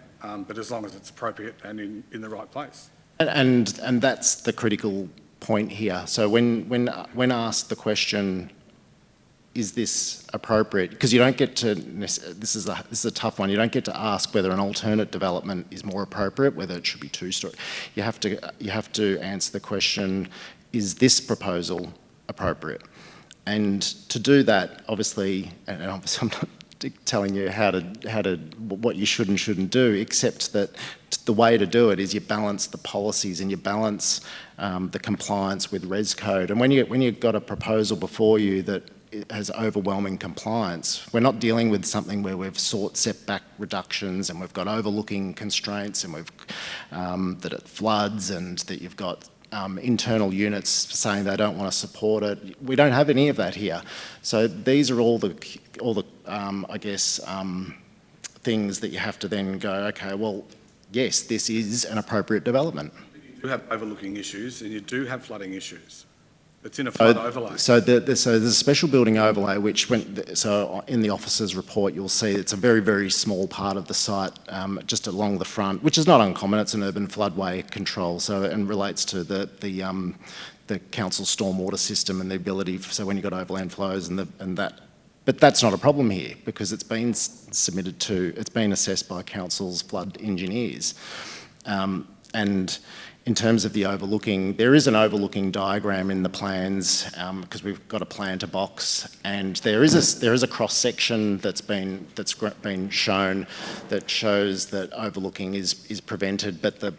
but as long as it's appropriate and in the right place. And that's the critical point here. So when asked the question, is this appropriate? Because you don't get to, this is a tough one, you don't get to ask whether an alternate development is more appropriate, whether it should be two-storey. You have to answer the question, is this proposal appropriate? And to do that, obviously, and obviously I'm not telling you what you should and shouldn't do, except that the way to do it is you balance the policies and you balance the compliance with Res Code. And when you've got a proposal before you that has overwhelming compliance, we're not dealing with something where we've sought setback reductions and we've got overlooking constraints and that it floods and that you've got internal units saying they don't want to support it. We don't have any of that here. So these are all the I guess, things that you have to then go, okay, well, yes, this is an appropriate development. You do have overlooking issues and you do have flooding issues. It's in a flood overlay. So there's a special building overlay which so in the officer's report you'll see it's a very, very small part of the site just along the front, which is not uncommon. It's an urban floodway control, and relates to the council stormwater system and the ability, so when you've got overland flows and that. But that's not a problem here because it's been it's been assessed by council's flood engineers. And in terms of the overlooking, there is an overlooking diagram in the plans because we've got a plan to box, and there is a cross section that's been shown that shows that overlooking is prevented. But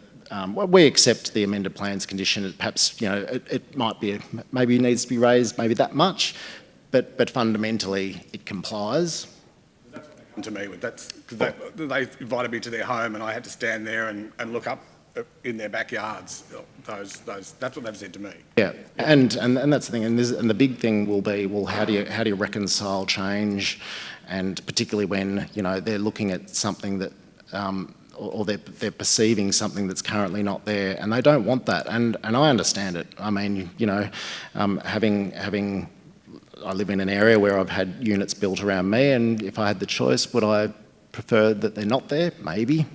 we accept the amended plans condition. Perhaps it might be maybe it needs to be raised maybe that much, but fundamentally it complies. To me, that's because they invited me to their home and I had to stand there and look up in their backyards. That's what they've said to me. Yeah, and that's the thing, and the big thing will be, well, how do you reconcile change, and particularly when they're looking at something that, or they're perceiving something that's currently not there, and they don't want that, and I understand it. I mean, having I live in an area where I've had units built around me, and if I had the choice, would I prefer that they're not there? Maybe.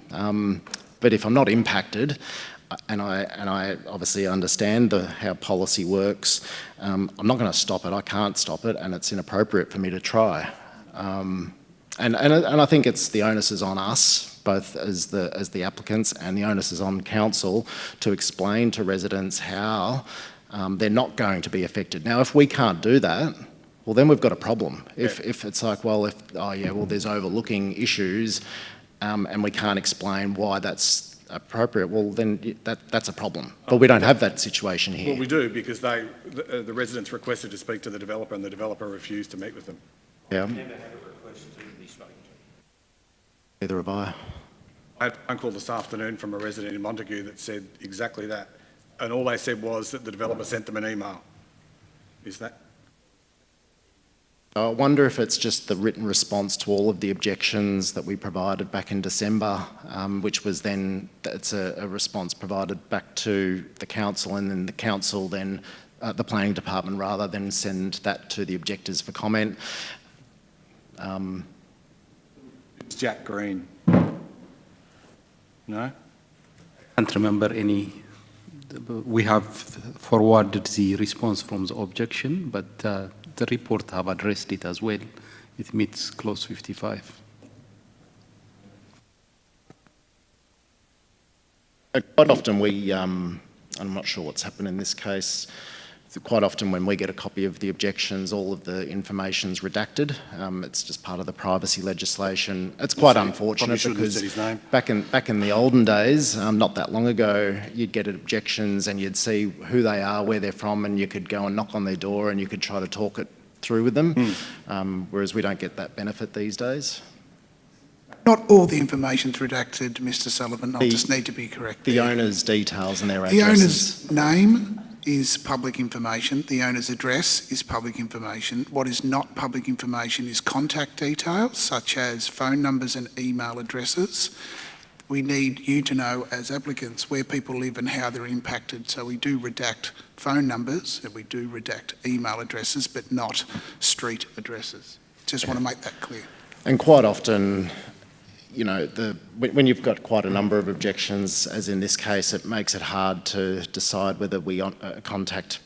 But if I'm not impacted, and I obviously understand how policy works, I'm not going to stop it. I can't stop it, and it's inappropriate for me to try. And I think the onus is on us, both as the applicants, and the onus is on council to explain to residents how they're not going to be affected. Now, if we can't do that, well, then we've got a problem. If it's like, well, there's overlooking issues. And we can't explain why that's appropriate, well then that's a problem. But we don't have that situation here. Well, we do, because the residents requested to speak to the developer and the developer refused to meet with them. Yeah. Never had a request to be spoken to. Neither have I. I had a phone call this afternoon from a resident in Montague that said exactly that. And all they said was that the developer sent them an email. Is that? I wonder if it's just the written response to all of the objections that we provided back in December, which was then, it's a response provided back to the council, and then the council then, the planning department rather, then send that to the objectors for comment. It's Jack Green. No? Can't remember any. We have forwarded the response from the objection, but the report have addressed it as well. It meets clause 55. Quite often I'm not sure what's happened in this case. Quite often when we get a copy of the objections, all of the information's redacted. It's just part of the privacy legislation. It's quite unfortunate because back in the olden days, not that long ago, you'd get objections and you'd see who they are, where they're from, and you could go and knock on their door and you could try to talk it through with them, whereas we don't get that benefit these days. Not all the information's redacted, Mr Sullivan. I'll just need to be correct. The owner's details and their The addresses. owner's name is public information. The owner's address is public information. What is not public information is contact details, such as phone numbers and email addresses. We need you to know, as applicants, where people live and how they're impacted. So we do redact phone numbers and we do redact email addresses, but not street addresses. Just want to make that clear. And quite often, you know, when you've got quite a number of objections, as in this case, it makes it hard to decide whether we contact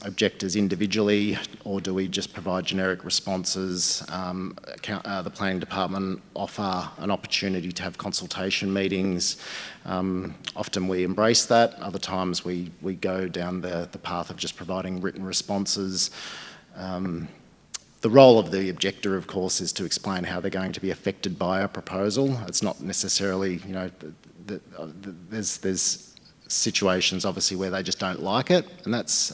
objectors individually, or do we just provide generic responses? The planning department offer an opportunity to have consultation meetings. Often we embrace that, other times we go down the path of just providing written responses. The role of the objector, of course, is to explain how they're going to be affected by a proposal. It's not necessarily, you know, there's situations obviously where they just don't like it, and that's,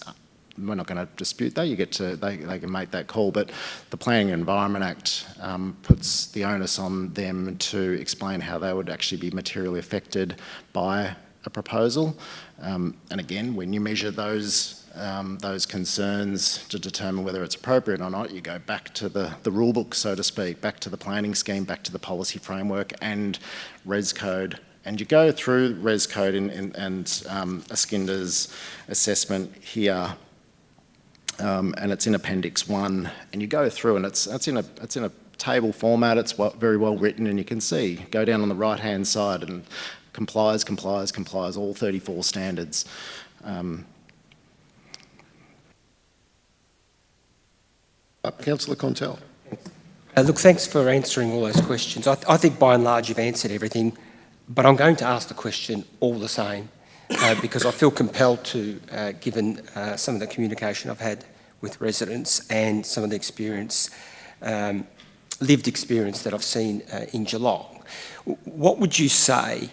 we're not going to dispute that. You get to, they can make that call, but the Planning and Environment Act puts the onus on them to explain how they would actually be materially affected by a proposal. And again, when you measure those concerns to determine whether it's appropriate or not, you go back to the rule book, so to speak, back to the planning scheme, back to the policy framework and res code. And you go through res code and Askinder's assessment here, and it's in Appendix 1, and you go through, and it's in a table format. It's very well written, and you can see, go down on the right-hand side, and complies, all 34 standards. Councillor Contel. Look, thanks for answering all those questions. I think by and large you've answered everything, but I'm going to ask the question all the same because I feel compelled to, given some of the communication I've had with residents and some of the experience, lived experience that I've seen in Geelong. What would you say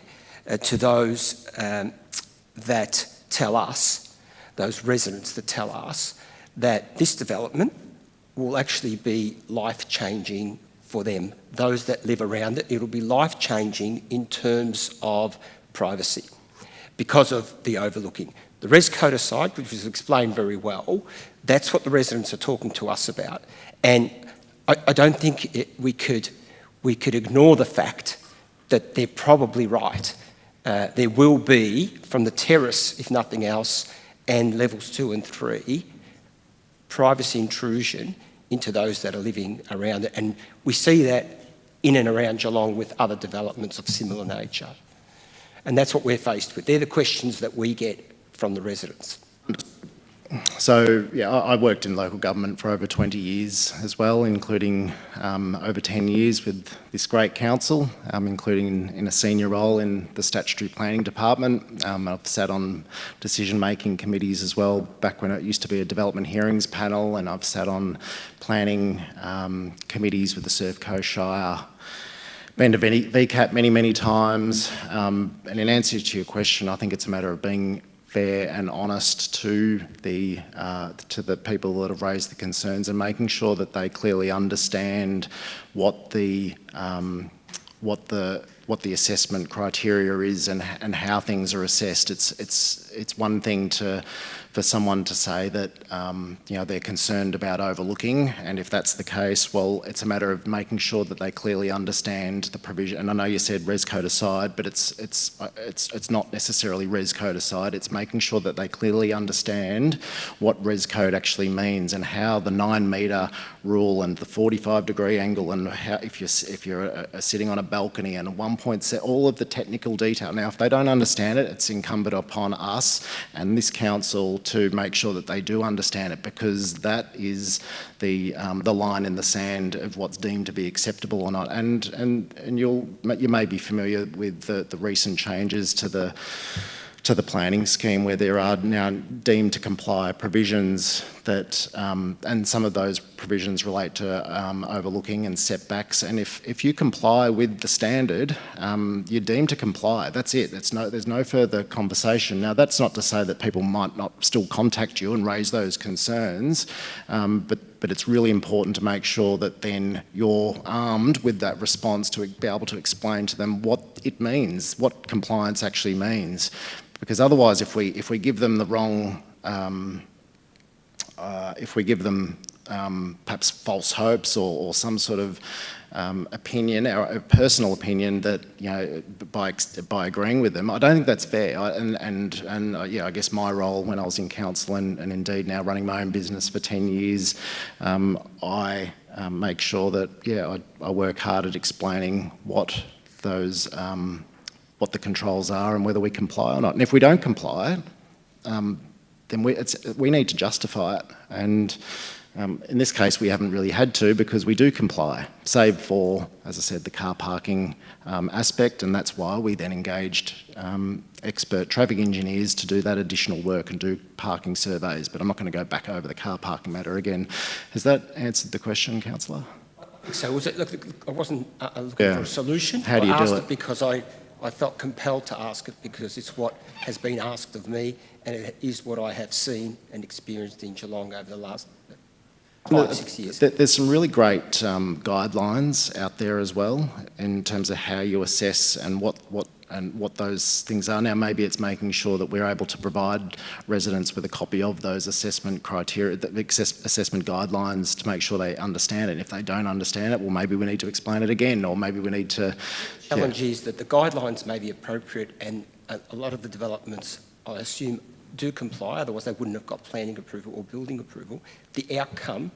to those that tell us, those residents that tell us that this development will actually be life-changing for them, those that live around it? It'll be life-changing in terms of privacy because of the overlooking. The res code aside, which was explained very well, that's what the residents are talking to us about. And I don't think we could ignore the fact that they're probably right. There will be, from the terrace, if nothing else, and levels 2 and 3, privacy intrusion into those that are living around it. And we see that in and around Geelong with other developments of similar nature. And that's what we're faced with. They're the questions that we get from the residents. So, yeah, I worked in local government for over 20 years as well, including over 10 years with this great council, including in a senior role in the statutory planning department. I've sat on decision-making committees as well, back when it used to be a development hearings panel, and I've sat on planning committees with the Surf Coast Shire. Been to VCAT many times, and in answer to your question, I think it's a matter of being fair and honest to the people that have raised the concerns and making sure that they clearly understand what the assessment criteria is and how things are assessed. It's one thing for someone to say that you know, they're concerned about overlooking, and if that's the case, well, it's a matter of making sure that they clearly understand the provision. And I know you said res code aside, but it's not necessarily res code aside. It's making sure that they clearly understand what res code actually means and how the 9-metre rule and the 45-degree angle and how if you're sitting on a balcony and a 1.7, all of the technical detail. Now, if they don't understand it, it's incumbent upon us and this council to make sure that they do understand it, because that is the line in the sand of what's deemed to be acceptable or not. And you may be familiar with the recent changes to the planning scheme, where there are now deemed to comply provisions that, and some of those provisions relate to overlooking and setbacks. And if you comply with the standard, you're deemed to comply. That's it. There's no further conversation. Now, that's not to say that people might not still contact you and raise those concerns, but it's really important to make sure that then you're armed with that response to be able to explain to them what it means, what compliance actually means. Because otherwise, if we give them the wrong, if we give them perhaps false hopes or some sort of opinion, or a personal opinion that, you know, by agreeing with them. I don't think that's fair. Yeah, I guess my role when I was in council and indeed now running my own business for 10 years, I make sure that, yeah, I work hard at explaining what those, what the controls are and whether we comply or not. And if we don't comply, then we need to justify it. And in this case, we haven't really had to, because we do comply, save for, as I said, the car parking aspect, and that's why we then engaged expert traffic engineers to do that additional work and do parking surveys. But I'm not going to go back over the car parking matter again. Has that answered the question, councillor? So was it, look, I wasn't looking for a solution. How do you I asked do it? Because I felt compelled to ask it, because it's what has been asked of me, and it is what I have seen and experienced in Geelong over the last 5 or 6 years. There's some really great guidelines out there as well in terms of how you assess and what those things are. Now, maybe it's making sure that we're able to provide residents with a copy of those assessment criteria, the assessment guidelines, to make sure they understand it. And if they don't understand it, well, maybe we need to explain it again, or maybe we need to... The challenge is that the guidelines may be appropriate, and a lot of the developments, I assume, do comply, otherwise they wouldn't have got planning approval or building approval. The outcome,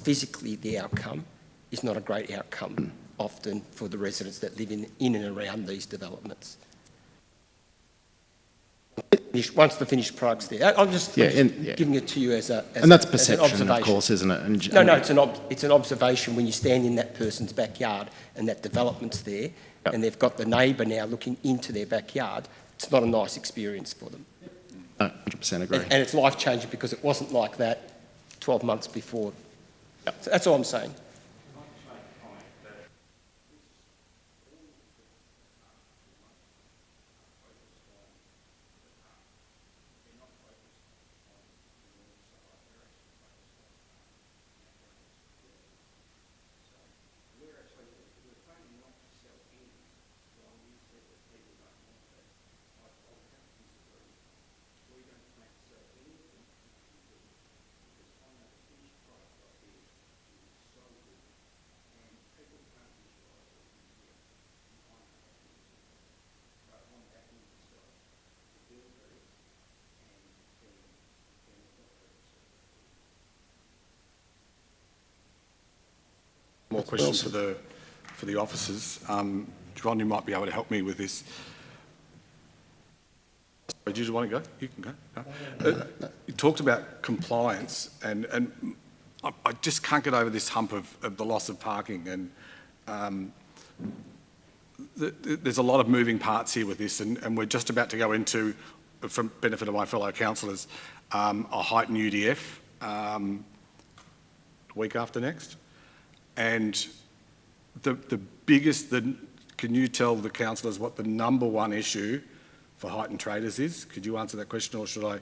physically the outcome, is not a great outcome often for the residents that live in and around these developments. Once the finished product's there, I'm just giving it to you as and that's perception, perception, of course, isn't it? And, no, it's an observation when you stand in that person's backyard and that development's there, and they've got the neighbour now looking into their backyard. It's not a nice experience for them. 100% agree. And it's life-changing, because it wasn't like that 12 months before. So that's all I'm saying. More questions for the officers. John, you might be able to help me with this. Do you just want to go? You can go. You talked about compliance, and I just can't get over this hump of the loss of parking, and there's a lot of moving parts here with this, and we're just about to go into, for benefit of my fellow councillors, a Highton UDF week after next. And the biggest, can you tell the councillors what the number one issue for Highton traders is? Could you answer that question, or should I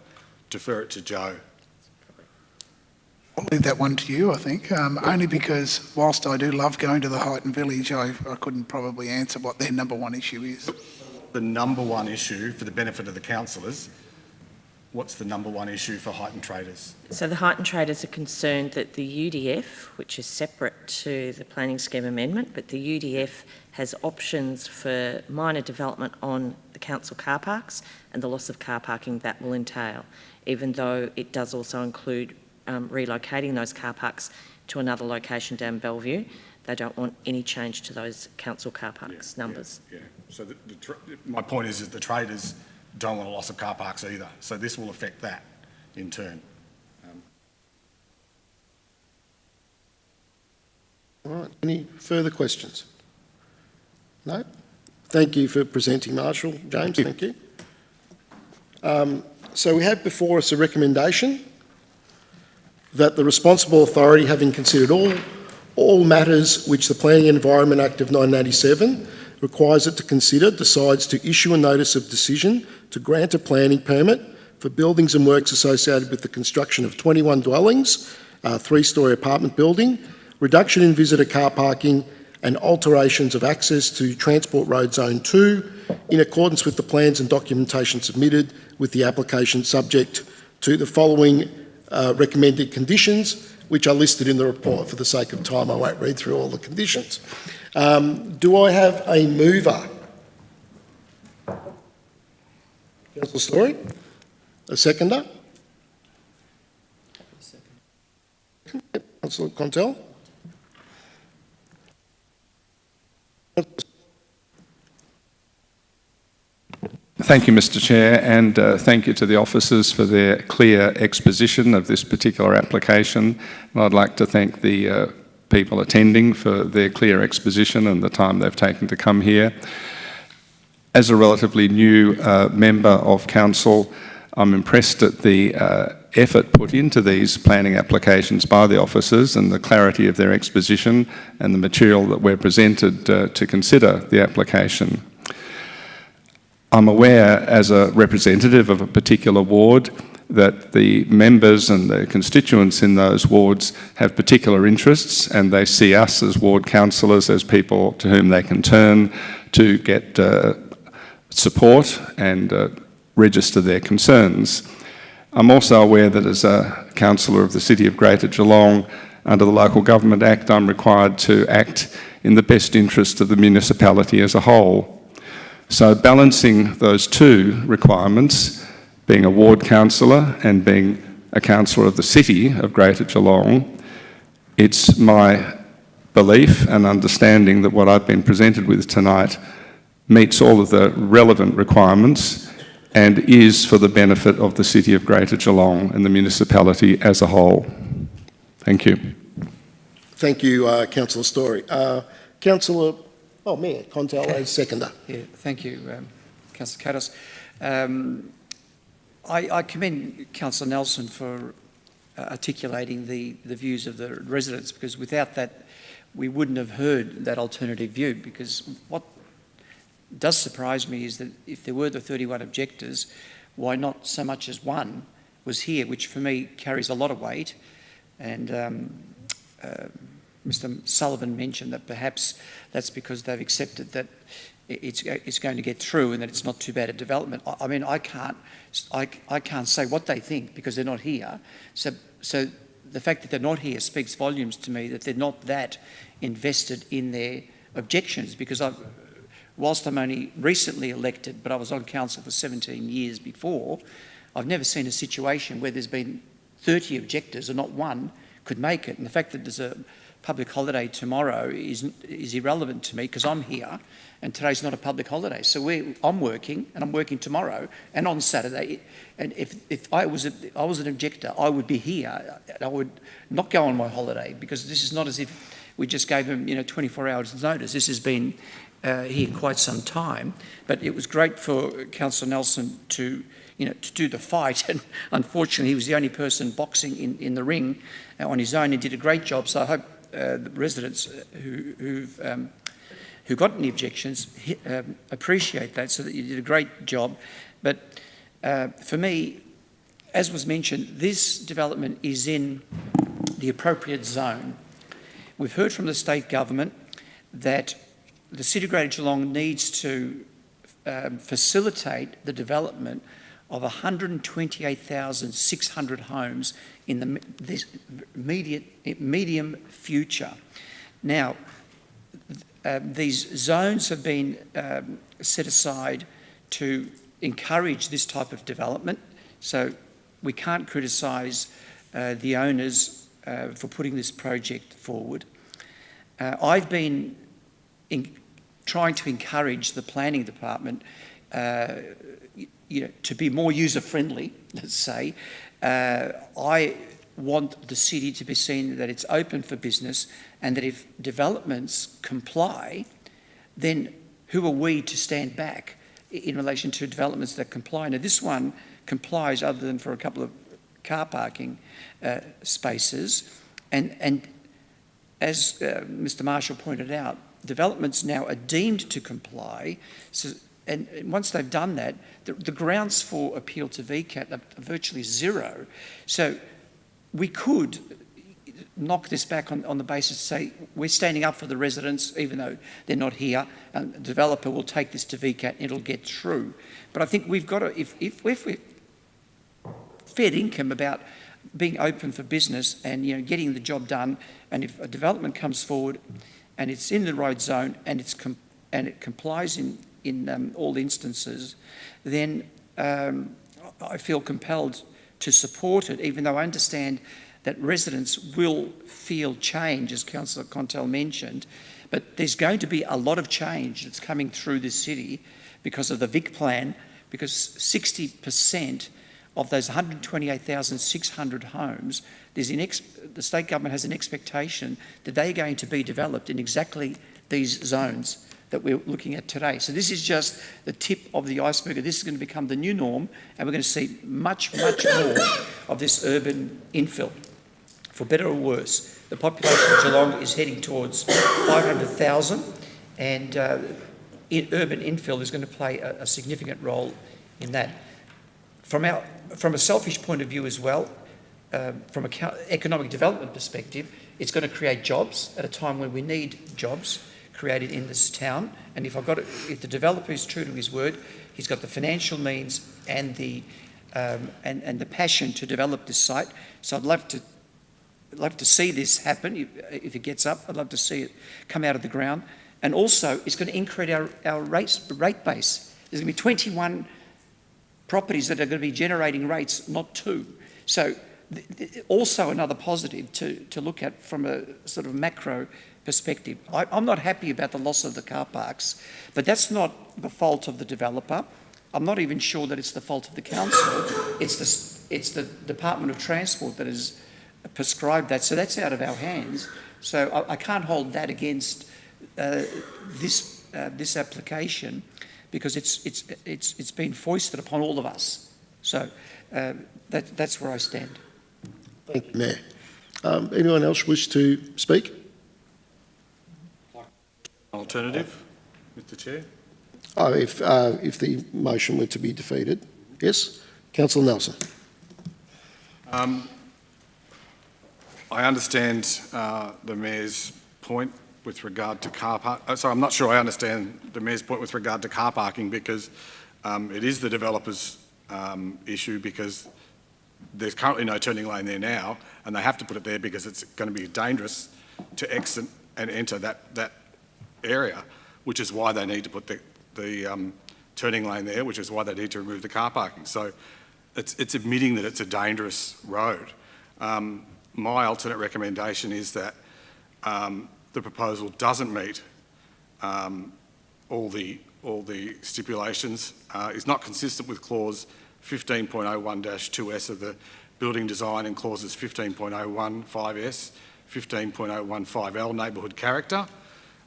defer it to Joe? I'll leave that one to you, I think, only because whilst I do love going to the Highton Village, I couldn't probably answer what their number one issue is. The number one issue, for the benefit of the councillors, what's the number one issue for Highton traders? So the Highton traders are concerned that the UDF, which is separate to the planning scheme amendment, but the UDF has options for minor development on the council car parks and the loss of car parking that will entail, even though it does also include relocating those car parks to another location down Bellevue. They don't want any change to those council car parks numbers. Yeah. So my point is that the traders don't want a loss of car parks either. So this will affect that in turn. All right, any further questions? No? Thank you for presenting, Marshall. James, thank you. So we have before us a recommendation that the responsible authority, having considered all matters which the Planning and Environment Act of 1987 requires it to consider, decides to issue a notice of decision to grant a planning permit for buildings and works associated with the construction of 21 dwellings, a 3-storey apartment building, reduction in visitor car parking and alterations of access to Transport Road Zone 2 in accordance with the plans and documentation submitted, with the application subject to the following recommended conditions, which are listed in the report. For the sake of time, I won't read through all the conditions. Do I have a mover? Councillor Story? A seconder? Councillor Contel? Thank you, Mr Chair, and thank you to the officers for their clear exposition of this particular application. And I'd like to thank the people attending for their clear exposition and the time they've taken to come here. As a relatively new member of council, I'm impressed at the effort put into these planning applications by the officers and the clarity of their exposition and the material that we're presented to consider the application. I'm aware, as a representative of a particular ward, that the members and the constituents in those wards have particular interests, and they see us as ward councillors as people to whom they can turn to get support and register their concerns. I'm also aware that as a councillor of the City of Greater Geelong, under the Local Government Act, I'm required to act in the best interest of the municipality as a whole. So balancing those two requirements, being a ward councillor and being a councillor of the City of Greater Geelong, it's my belief and understanding that what I've been presented with tonight meets all of the relevant requirements and is for the benefit of the City of Greater Geelong and the municipality as a whole. Thank you. Thank you, Councillor Story. Councillor, Mayor Contel as seconder. Yeah, thank you, Councillor Caddis. I commend Councillor Nelson for articulating the views of the residents, because without that we wouldn't have heard that alternative view. Because what does surprise me is that if there were the 31 objectors, why not so much as one was here, which for me carries a lot of weight. And Mr Sullivan mentioned that perhaps that's because they've accepted that it's going to get through and that it's not too bad a development. I mean, I can't say what they think because they're not here. So the fact that they're not here speaks volumes to me that they're not that invested in their objections, because whilst I'm only recently elected, but I was on council for 17 years before, I've never seen a situation where there's been 30 objectors and not one could make it. And the fact that there's a public holiday tomorrow is irrelevant to me because I'm here and today's not a public holiday. So I'm working, and I'm working tomorrow and on Saturday. And if I was an objector, I would be here. I would not go on my holiday, because this is not as if we just gave them 24 hours notice. This has been here quite some time. But it was great for Councillor Nelson to do the fight, and unfortunately he was the only person boxing in the ring on his own. He did a great job, so I hope the residents who got any objections appreciate that, so that you did a great job. But for me, as was mentioned, this development is in the appropriate zone. We've heard from the state government that the City of Greater Geelong needs to facilitate the development of 128,600 homes in this medium future. Now, these zones have been set aside to encourage this type of development, so we can't criticise the owners for putting this project forward. I've been trying to encourage the planning department to be more user-friendly, let's say. I want the city to be seen that it's open for business, and that if developments comply, then who are we to stand back in relation to developments that comply? Now, this one complies other than for a couple of car parking spaces. And as Mr Marshall pointed out, developments now are deemed to comply. So, and once they've done that, the grounds for appeal to VCAT are virtually zero. So we could knock this back on the basis to say we're standing up for the residents, even though they're not here, and the developer will take this to VCAT and it'll get through. But I think we've got to, if we're fair income about being open for business and, you know, getting the job done. And if a development comes forward and it's in the road zone and it complies in all instances, then I feel compelled to support it, even though I understand that residents will feel change, as Councillor Contel mentioned. But there's going to be a lot of change that's coming through this city because of the Vic plan, because 60% of those 128,600 homes, the state government has an expectation that they're going to be developed in exactly these zones that we're looking at today. So this is just the tip of the iceberg. This is going to become the new norm, and we're going to see much, much more of this urban infill. For better or worse, the population of Geelong is heading towards 500,000, and urban infill is going to play a significant role in that. From a selfish point of view as well, from an economic development perspective, it's going to create jobs at a time when we need jobs created in this town. And if the developer is true to his word, he's got the financial means and the passion to develop this site. So I'd love to see this happen. If it gets up, I'd love to see it come out of the ground. And also, it's going to increase our rate base. There's going to be 21 properties that are going to be generating rates, not 2. So also another positive to look at from a sort of macro perspective. I'm not happy about the loss of the car parks, but that's not the fault of the developer. I'm not even sure that it's the fault of the council. It's the Department of Transport that has prescribed that, so that's out of our hands. So I can't hold that against this application, because it's been foisted upon all of us. So that's where I stand. Thank you, Mayor. Anyone else wish to speak? Alternative, Mr Chair? If the motion were to be defeated, yes. Councillor Nelson. I understand the Mayor's point with regard to car park. Sorry, I'm not sure I understand the Mayor's point with regard to car parking, because it is the developer's issue, because there's currently no turning lane there now, and they have to put it there because it's going to be dangerous to exit and enter that area, which is why they need to put the turning lane there, which is why they need to remove the car parking. So it's admitting that it's a dangerous road. My alternate recommendation is that the proposal doesn't meet all the stipulations, is not consistent with clause 15.01-2S of the Building Design and clauses 15.015S, 15.015L neighbourhood character.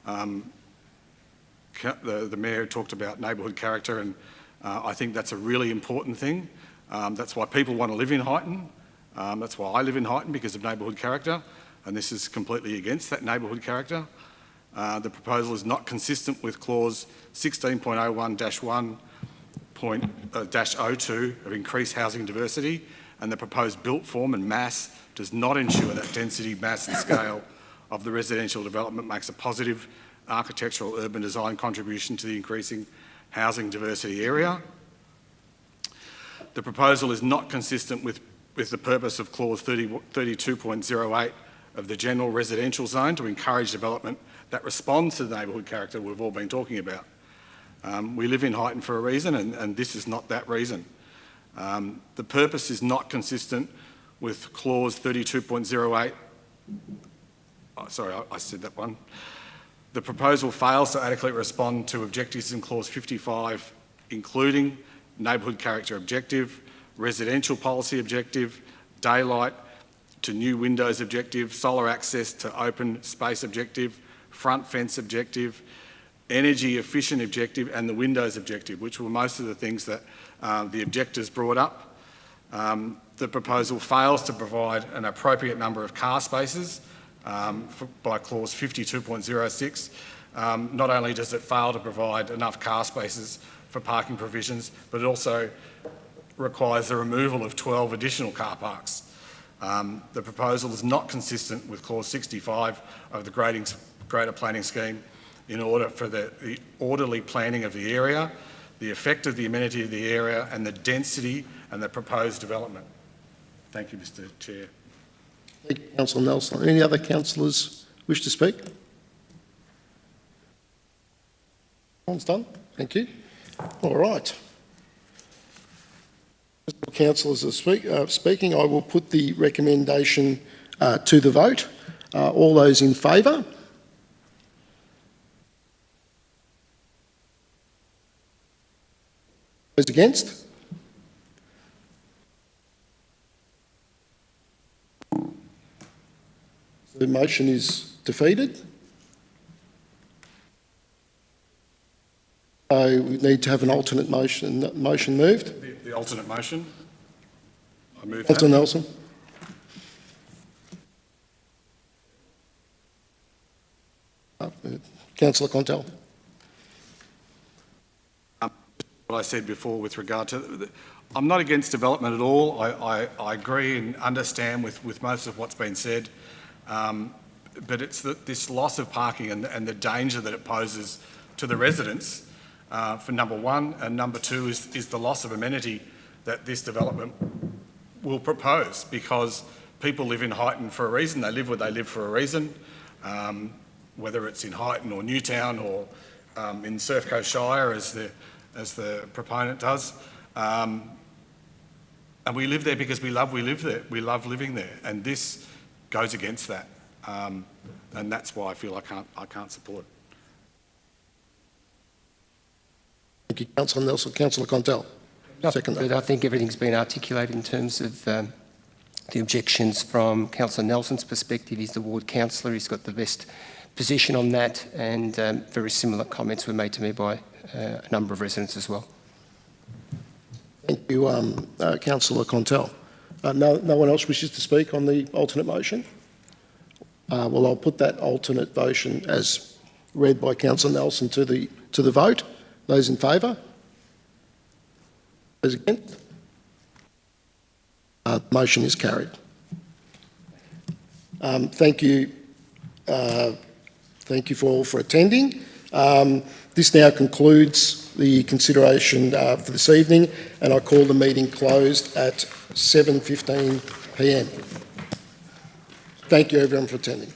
The Mayor talked about neighbourhood character, and I think that's a really important thing. That's why people want to live in Highton. That's why I live in Highton, because of neighbourhood character, and this is completely against that neighbourhood character. The proposal is not consistent with clause 16.01-1.02 of increased housing diversity, and the proposed built form and mass does not ensure that density, mass and scale of the residential development makes a positive architectural urban design contribution to the increasing housing diversity area. The proposal is not consistent with the purpose of clause 32.08 of the general residential zone to encourage development that responds to the neighbourhood character we've all been talking about. We live in Highton for a reason, and this is not that reason. The purpose is not consistent with clause 32.08. Oh, sorry, I said that one. The proposal fails to adequately respond to objectives in clause 55, including neighbourhood character objective, residential policy objective, daylight to new windows objective, solar access to open space objective, front fence objective, energy efficient objective, and the windows objective, which were most of the things that the objectors brought up. The proposal fails to provide an appropriate number of car spaces by clause 52.06. Not only does it fail to provide enough car spaces for parking provisions, but it also requires the removal of 12 additional car parks. The proposal is not consistent with clause 65 of the Greater Planning Scheme in order for the orderly planning of the area, the effect of the amenity of the area, and the density and the proposed development. Thank you, Mr Chair. Thank you, Councillor Nelson. Any other councillors wish to speak? One's done. Thank you. All right. As the councillors are speaking, I will put the recommendation to the vote. All those in favour? Those against? The motion is defeated. So we need to have an alternate motion moved. The alternate motion. I move Councillor that. Nelson. Councillor Contel. What I said before with regard to, I'm not against development at all. I agree and understand with most of what's been said, but it's this loss of parking and the danger that it poses to the residents, for number one, and number two is the loss of amenity that this development will propose, because people live in Highton for a reason. They live where they live for a reason, whether it's in Highton or Newtown or in Surf Coast Shire as the proponent does. And we live there because we love living there, and this goes against that. And that's why I feel I can't support it. Thank you, Councillor Nelson. Councillor Contel. Second. But I think everything's been articulated in terms of the objections from Councillor Nelson's perspective. He's the ward councillor. He's got the best position on that, and very similar comments were made to me by a number of residents as well. Thank you, Councillor Contel. No one else wishes to speak on the alternate motion? Well, I'll put that alternate motion as read by Councillor Nelson to the vote. Those in favour? Those against? Motion is carried. Thank you. Thank you for attending. This now concludes the consideration for this evening, and I call the meeting closed at 7:15 p.m. Thank you everyone for attending.